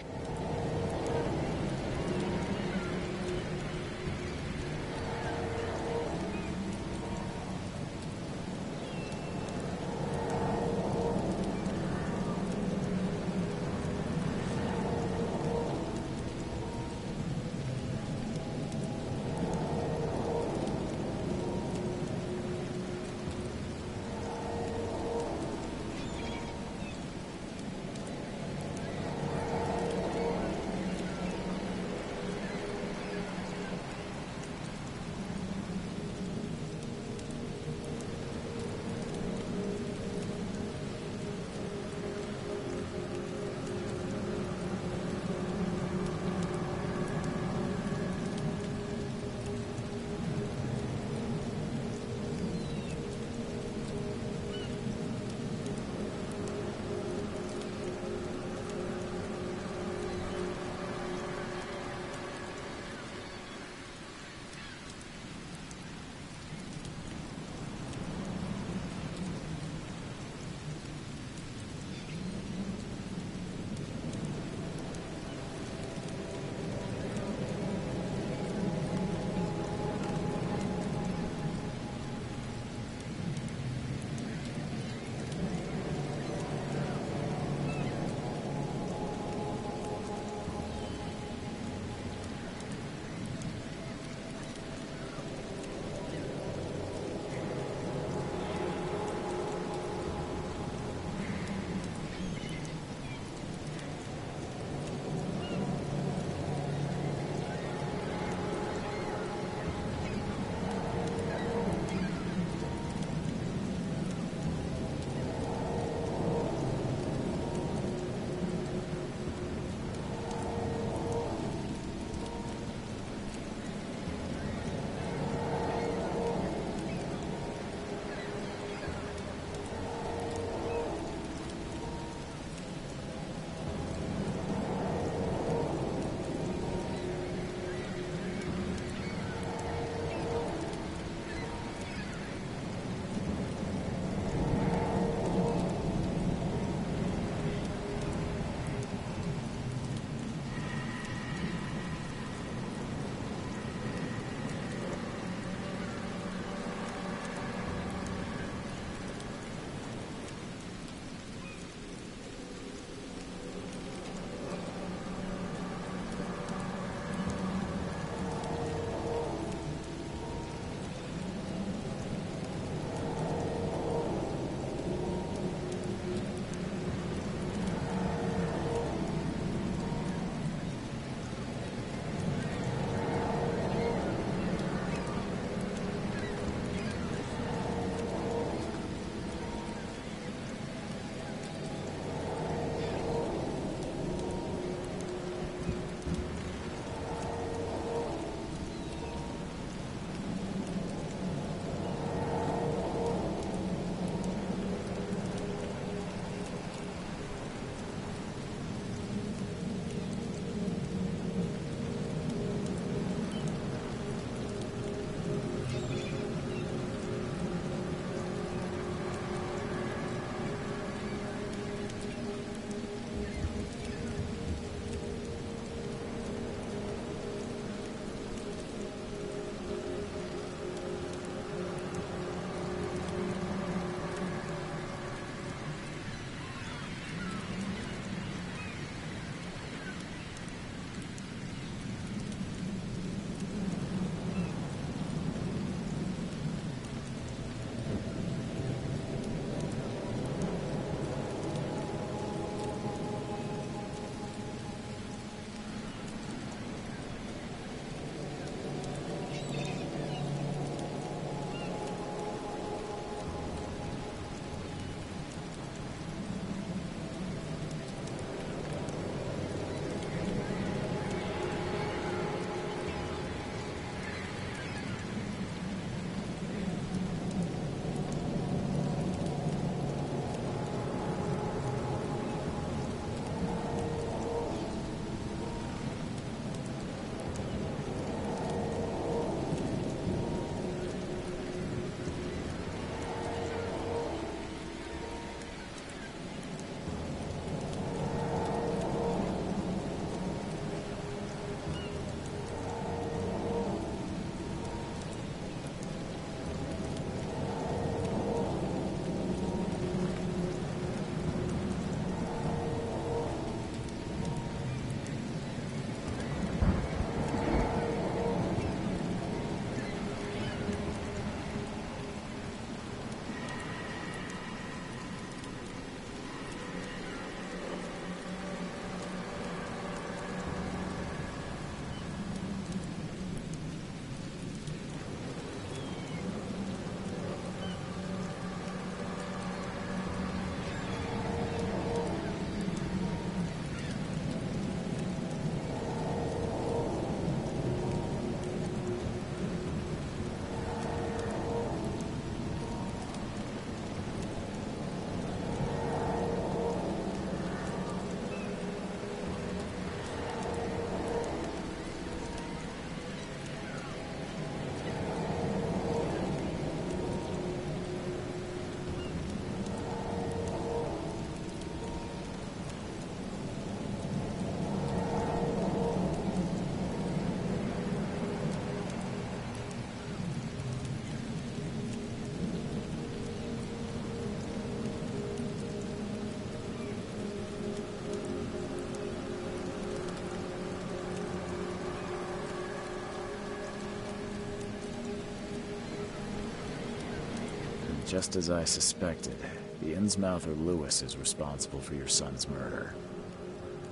Just as I suspected, the Innsmouther Lewis is responsible for your son's murder.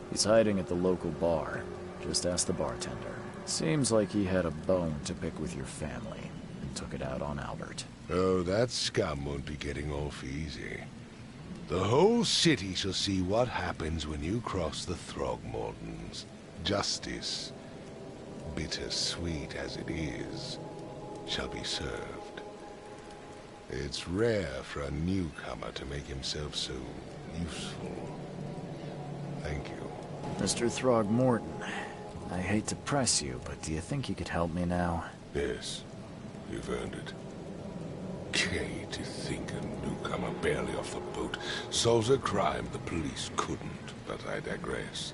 He's hiding at the local bar. Just ask the bartender. Seems like he had a bone to pick with your family, and took it out on Albert. Oh, that scum won't be getting off easy. The whole city shall see what happens when you cross the Throgmortons. Justice, bittersweet as it is, shall be served. It's rare for a newcomer to make himself so useful. Thank you. Mr. Throgmorton, I hate to press you, but do you think you could help me now? Yes, you've earned it. Gay to think a newcomer barely off the boat solves a crime the police couldn't, but I digress.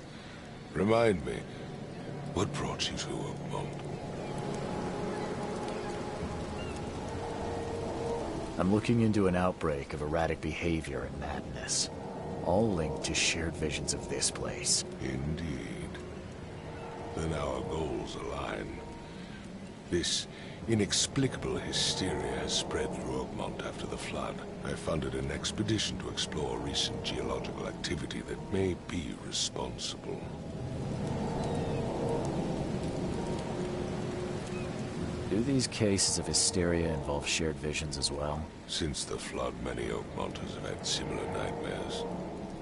Remind me, what brought you to Oakmont? I'm looking into an outbreak of erratic behavior and madness, all linked to shared visions of this place. Indeed. Then our goals align. This inexplicable hysteria has spread through Oakmont after the flood. I funded an expedition to explore recent geological activity that may be responsible. Do these cases of hysteria involve shared visions as well? Since the flood, many Oakmonters have had similar nightmares.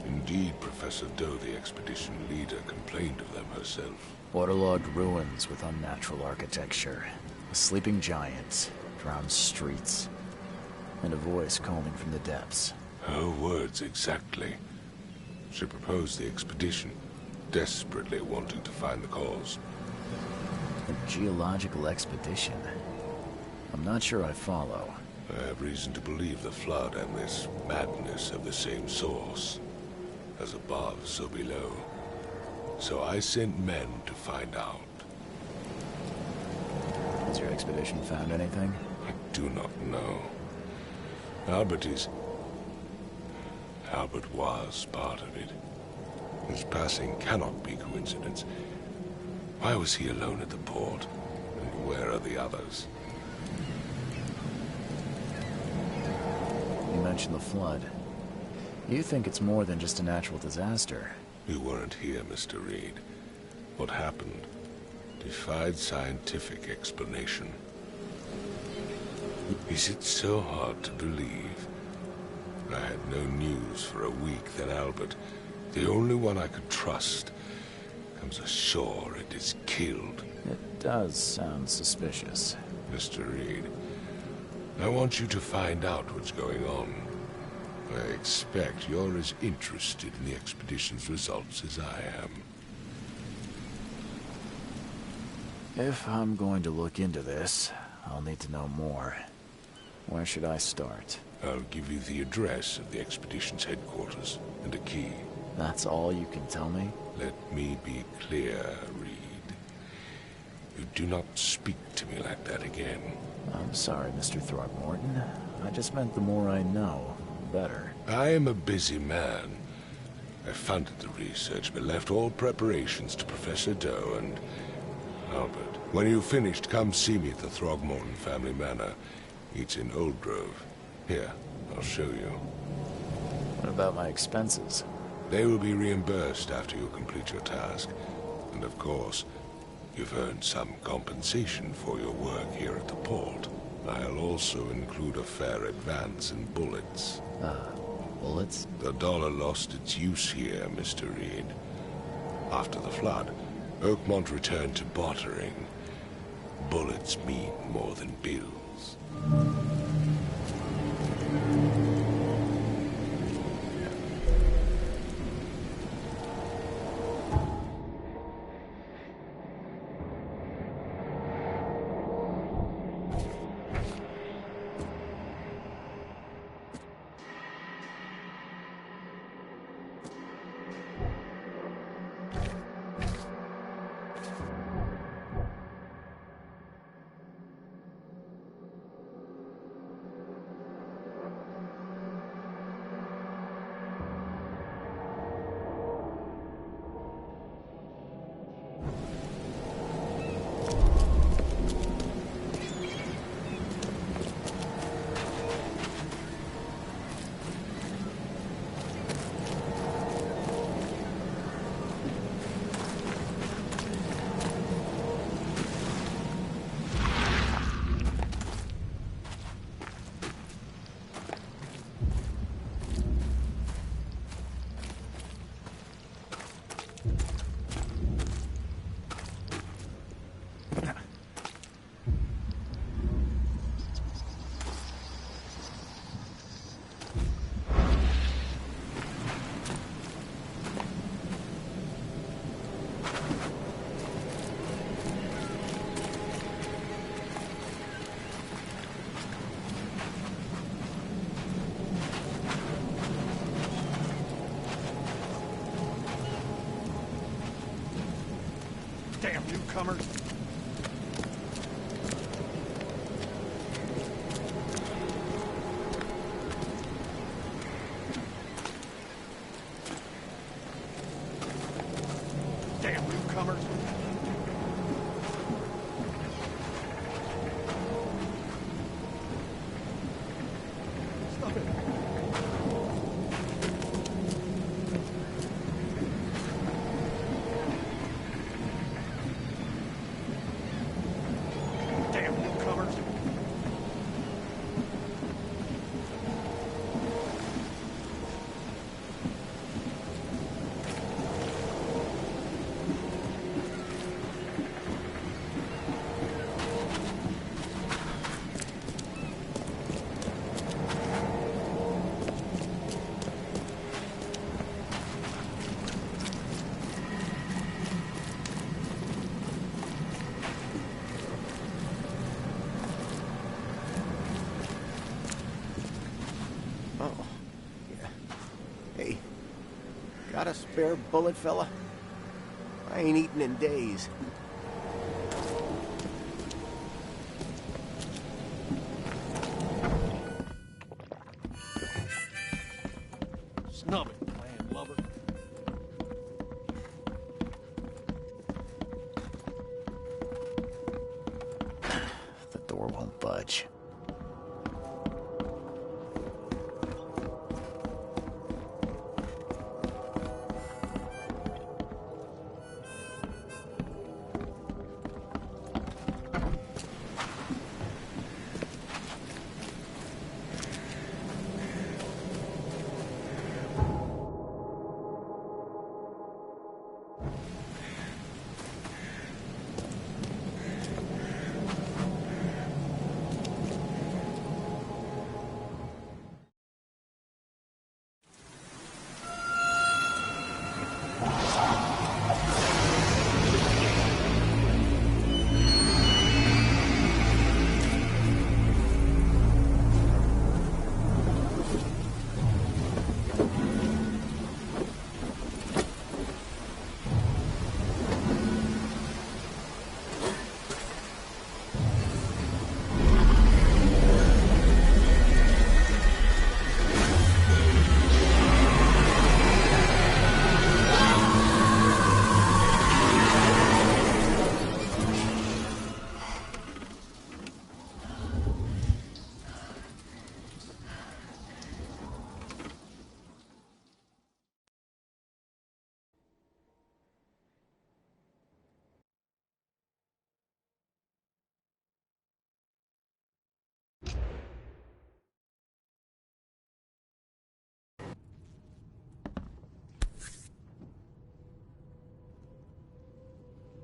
Indeed, Professor Doe, the expedition leader, complained of them herself. Waterlogged ruins with unnatural architecture, a sleeping giant, drowned streets, and a voice calling from the depths. Her words exactly. She proposed the expedition, desperately wanting to find the cause. A geological expedition? I'm not sure I follow. I have reason to believe the flood and this madness have the same source. As above, so below. So I sent men to find out. Has your expedition found anything? I do not know. Albert was part of it. His passing cannot be coincidence. Why was he alone at the port? And where are the others? You mentioned the flood. You think it's more than just a natural disaster. You weren't here, Mr. Reed. What happened defied scientific explanation. Is it so hard to believe? I had no news for a week, then Albert, the only one I could trust, comes ashore and is killed. It does sound suspicious. Mr. Reed, I want you to find out what's going on. I expect you're as interested in the expedition's results as I am. If I'm going to look into this, I'll need to know more. Where should I start? I'll give you the address of the expedition's headquarters and a key. That's all you can tell me? Let me be clear, Reed. You do not speak to me like that again. I'm sorry, Mr. Throgmorton. I just meant the more I know, the better. I am a busy man. I funded the research, but left all preparations to Professor Doe and Albert. When you've finished, come see me at the Throgmorton family manor. It's in Old Grove. Here, I'll show you. What about my expenses? They will be reimbursed after you complete your task. And of course, you've earned some compensation for your work here at the port. I'll also include a fair advance in bullets. Bullets? The dollar lost its use here, Mr. Reed. After the flood, Oakmont returned to bartering. Bullets mean more than bills. Damn newcomers! Damn newcomers! Stop it! Damn newcomers! Oh, yeah. Hey, got a spare bullet, fella? I ain't eaten in days. Snub it, landlubber. The door won't budge.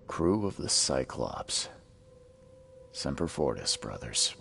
Crew of the Cyclops. Semper Fortis, brothers.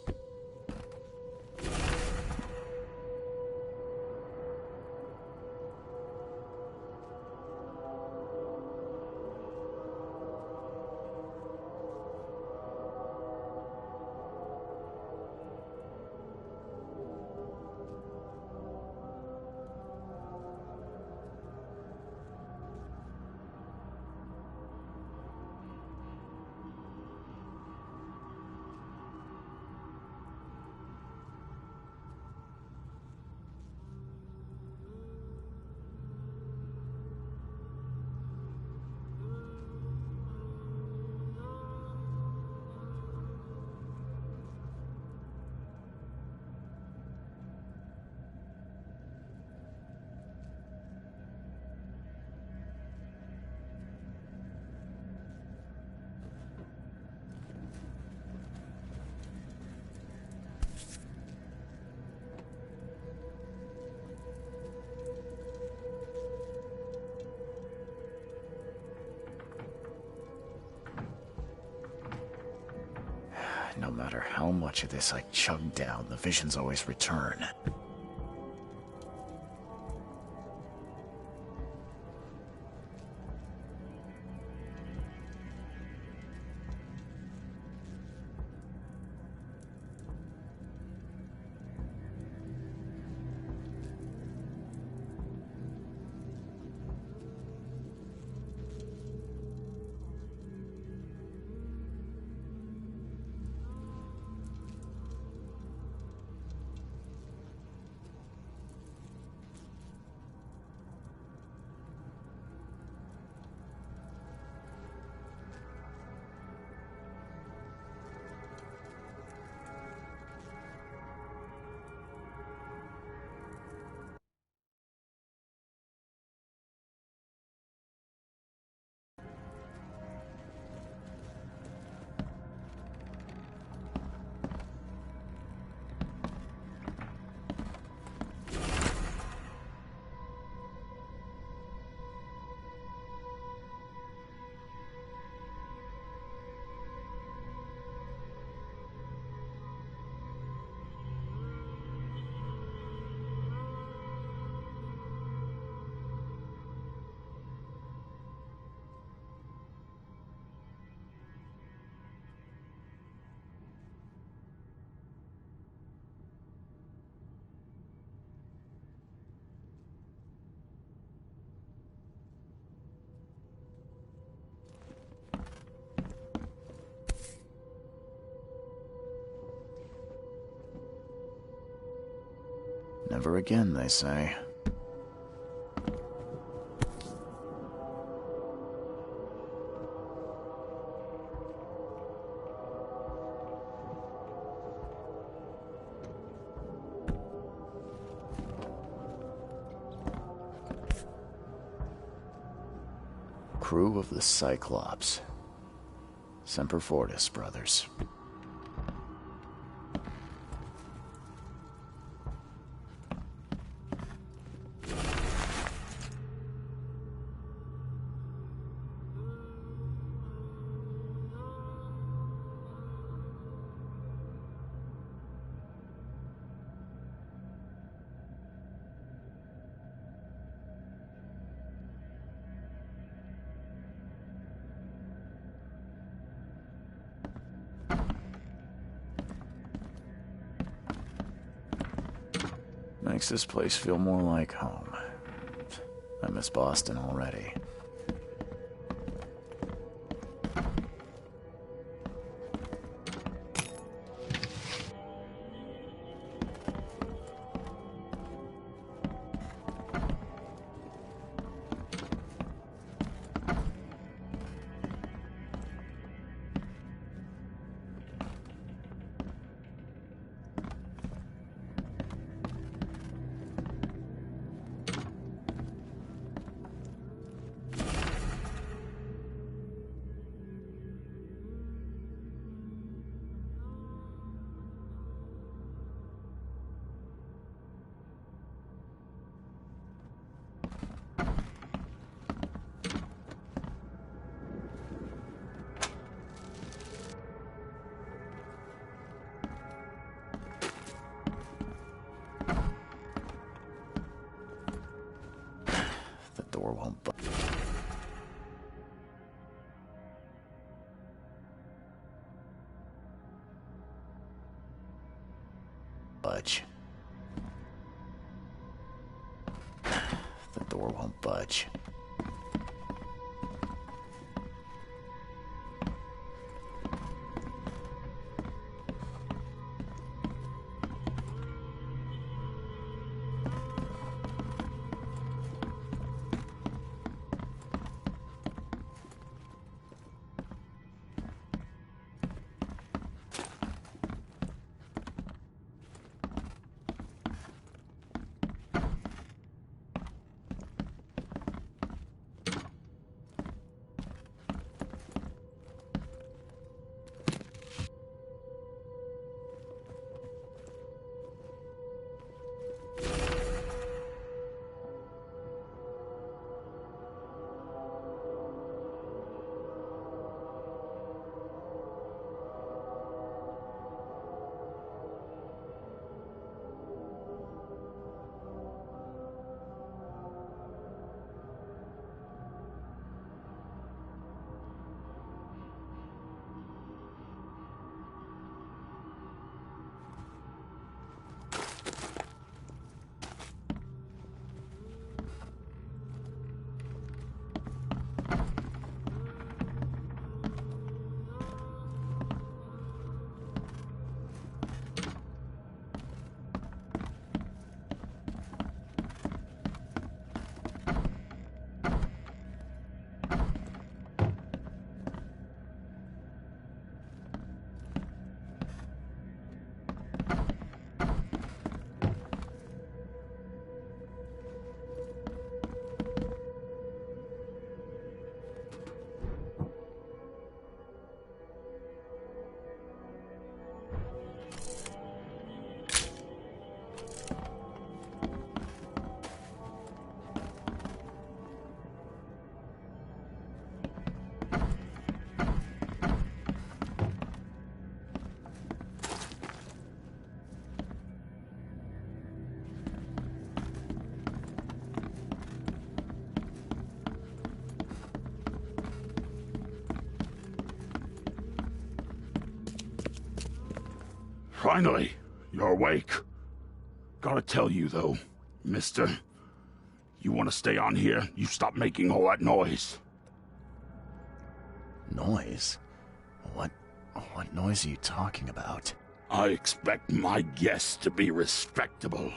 No matter how much of this I chug down, the visions always return. Never again, they say. Crew of the Cyclops. Semper Fortis, brothers. Makes this place feel more like home. I miss Boston already. Door won't budge. The door won't budge. Finally, you're awake. Gotta tell you, though, mister, you want to stay on here, you stop making all that noise. Noise? What noise are you talking about? I expect my guests to be respectable.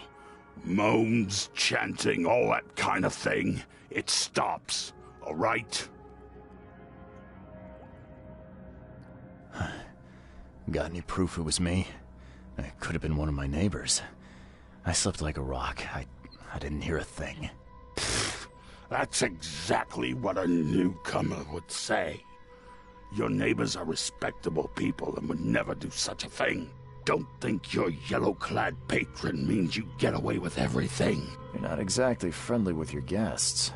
Moans, chanting, all that kind of thing. It stops, all right? Got any proof it was me? It could have been one of my neighbors. I slept like a rock. I didn't hear a thing. That's exactly what a newcomer would say. Your neighbors are respectable people and would never do such a thing. Don't think your yellow-clad patron means you get away with everything. You're not exactly friendly with your guests.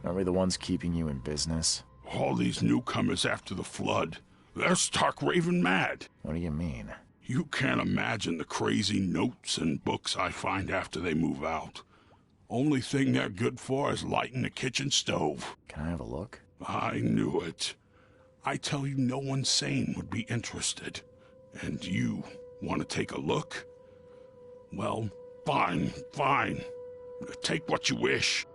Aren't we the ones keeping you in business? All these newcomers after the flood, they're stark raving mad. What do you mean? You can't imagine the crazy notes and books I find after they move out. Only thing they're good for is lighting the kitchen stove. Can I have a look? I knew it. I tell you, no one sane would be interested. And you want to take a look? Well, fine, fine. Take what you wish.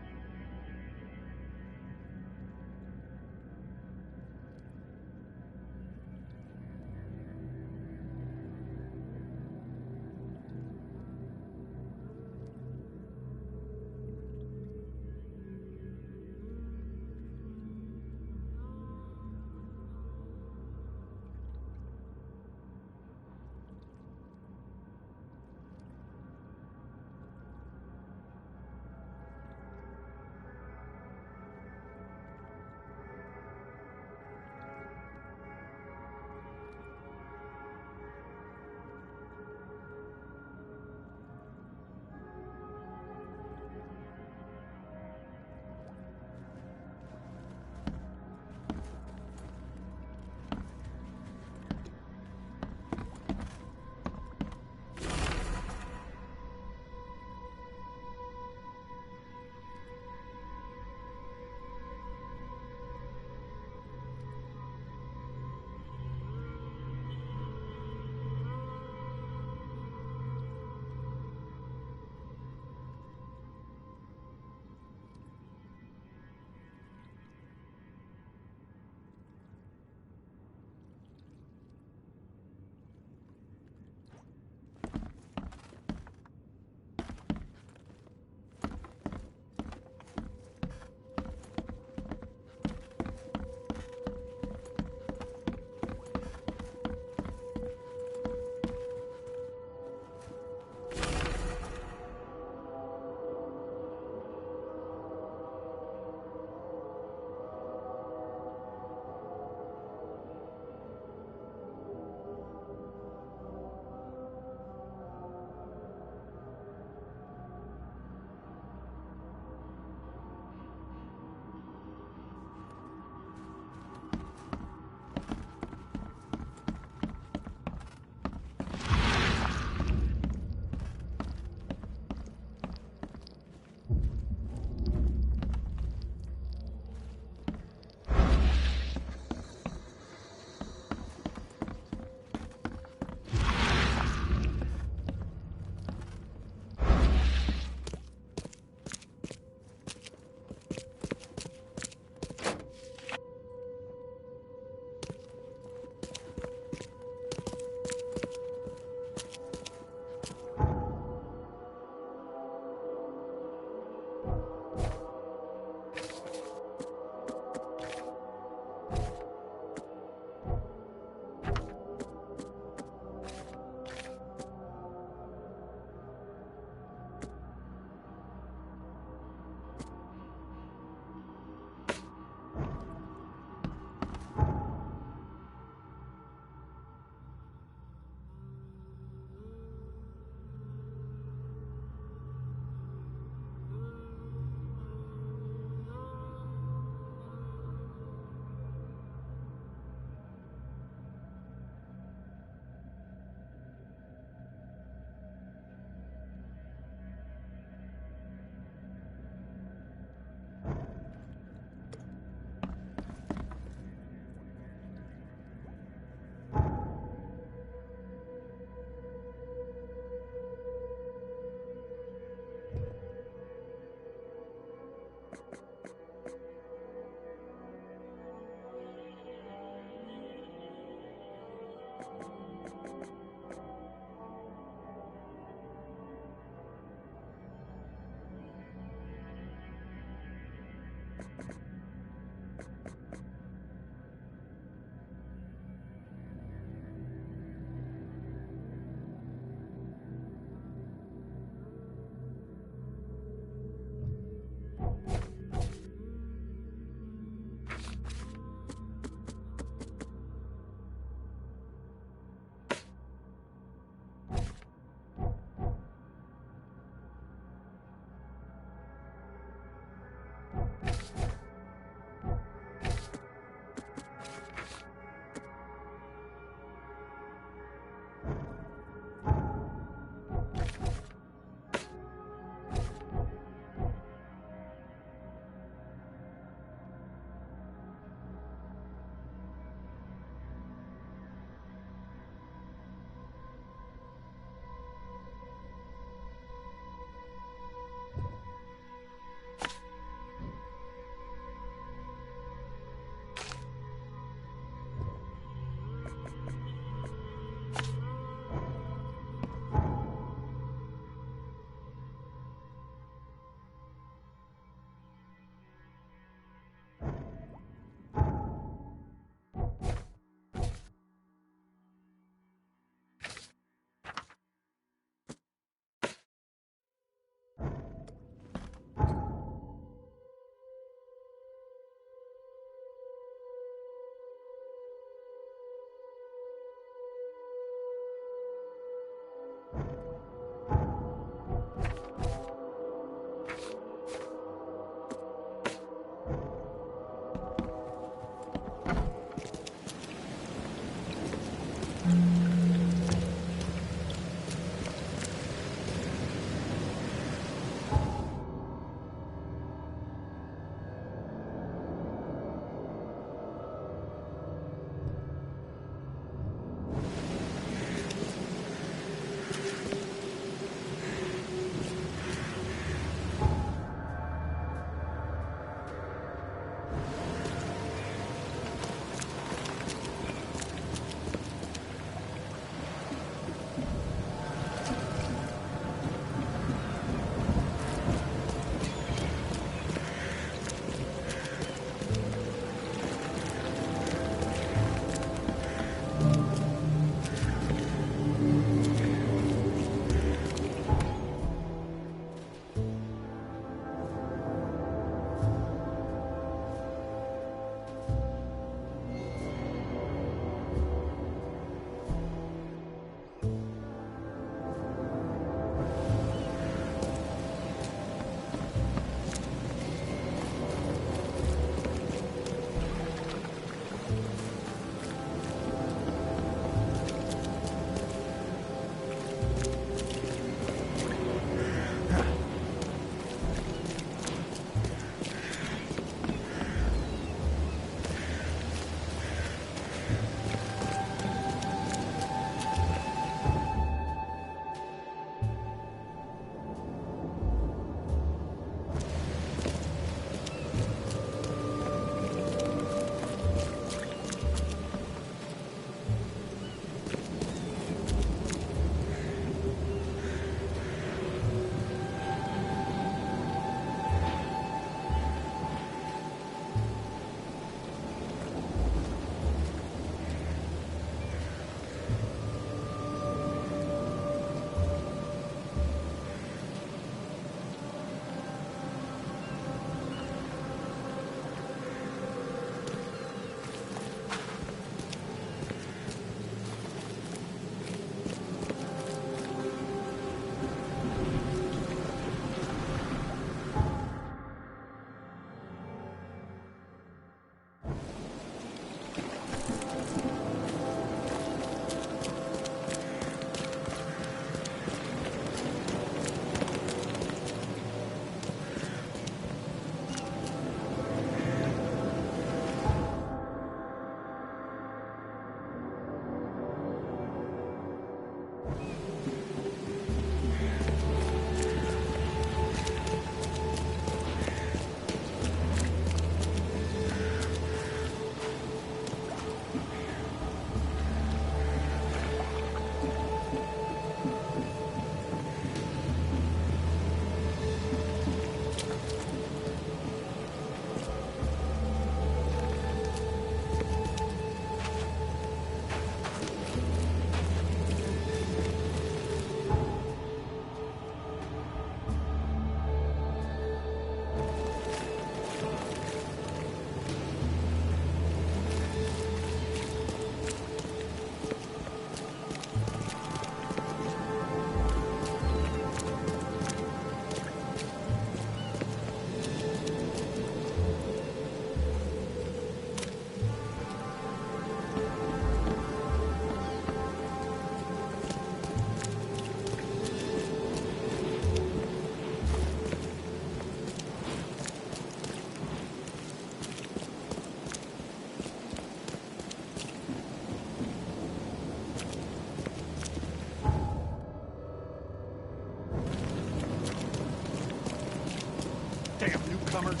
newcomers.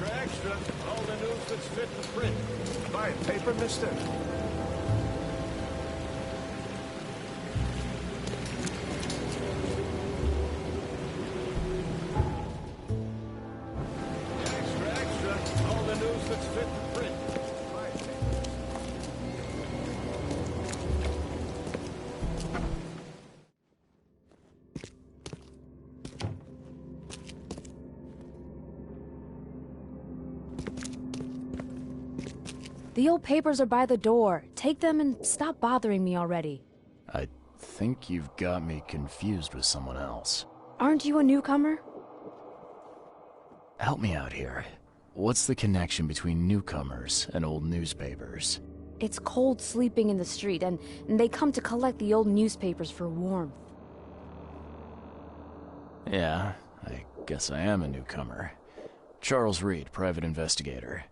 Extra. All the news that's fit to print. Buy a paper, mister? Extra. All the news that's fit to print. Buy a paper. The old papers are by the door. Take them and stop bothering me already. I think you've got me confused with someone else. Aren't you a newcomer? Help me out here. What's the connection between newcomers and old newspapers? It's cold sleeping in the street, and they come to collect the old newspapers for warmth. Yeah, I guess I am a newcomer. Charles Reed, private investigator.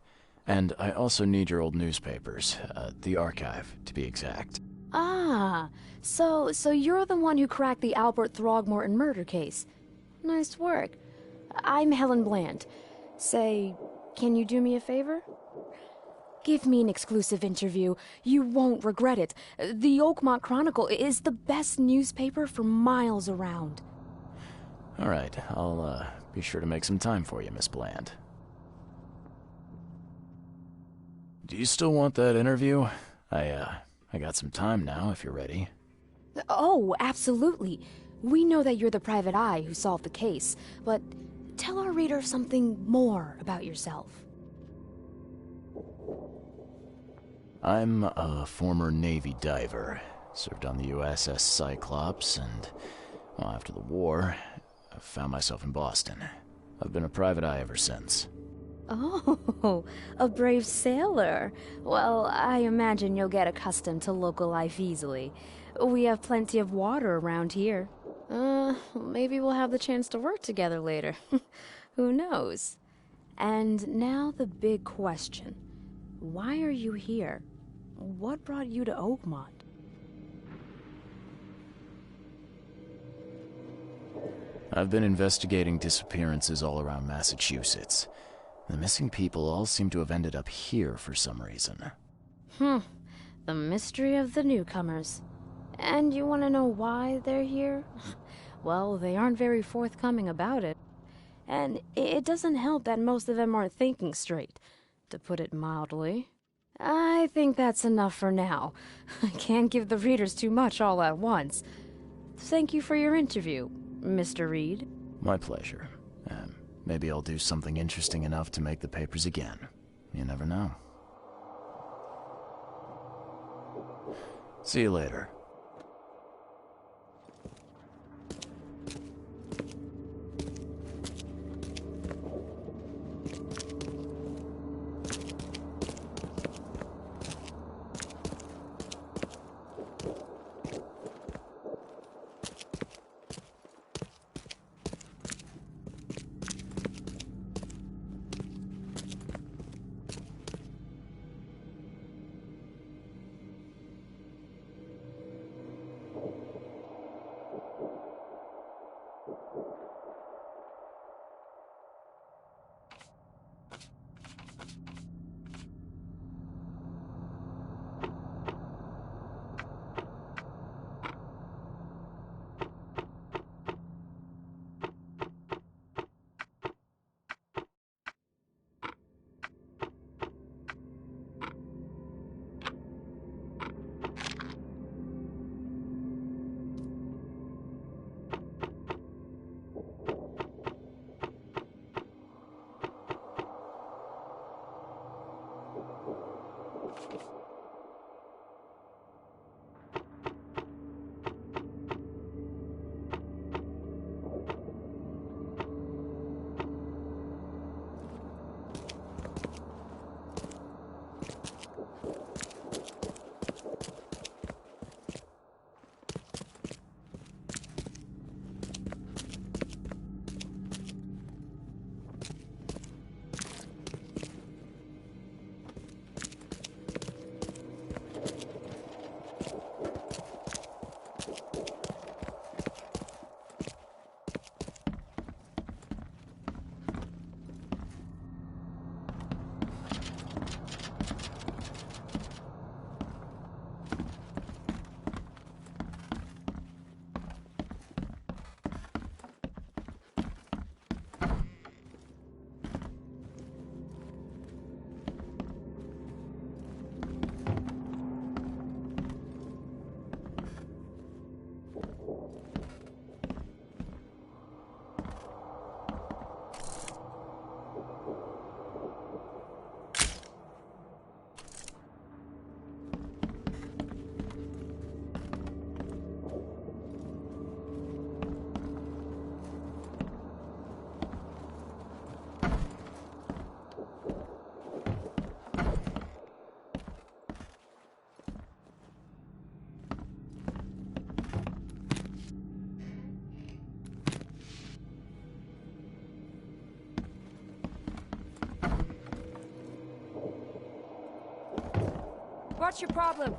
And I also need your old newspapers, the archive, to be exact. Ah, so you're the one who cracked the Albert Throgmorton murder case. Nice work. I'm Helen Bland. Say, can you do me a favor? Give me an exclusive interview. You won't regret it. The Oakmont Chronicle is the best newspaper for miles around. All right, I'll be sure to make some time for you, Miss Bland. Do you still want that interview? I got some time now, if you're ready. Oh, absolutely. We know that you're the private eye who solved the case, but tell our reader something more about yourself. I'm a former Navy diver. Served on the USS Cyclops, and, well, after the war, I found myself in Boston. I've been a private eye ever since. Oh, a brave sailor. Well, I imagine you'll get accustomed to local life easily. We have plenty of water around here. Maybe we'll have the chance to work together later. Who knows? And now the big question. Why are you here? What brought you to Oakmont? I've been investigating disappearances all around Massachusetts. The missing people all seem to have ended up here for some reason. The mystery of the newcomers. And you want to know why they're here? Well, they aren't very forthcoming about it. And it doesn't help that most of them aren't thinking straight, to put it mildly. I think that's enough for now. I can't give the readers too much all at once. Thank you for your interview, Mr. Reed. My pleasure. Maybe I'll do something interesting enough to make the papers again. You never know. See you later. What's your problem?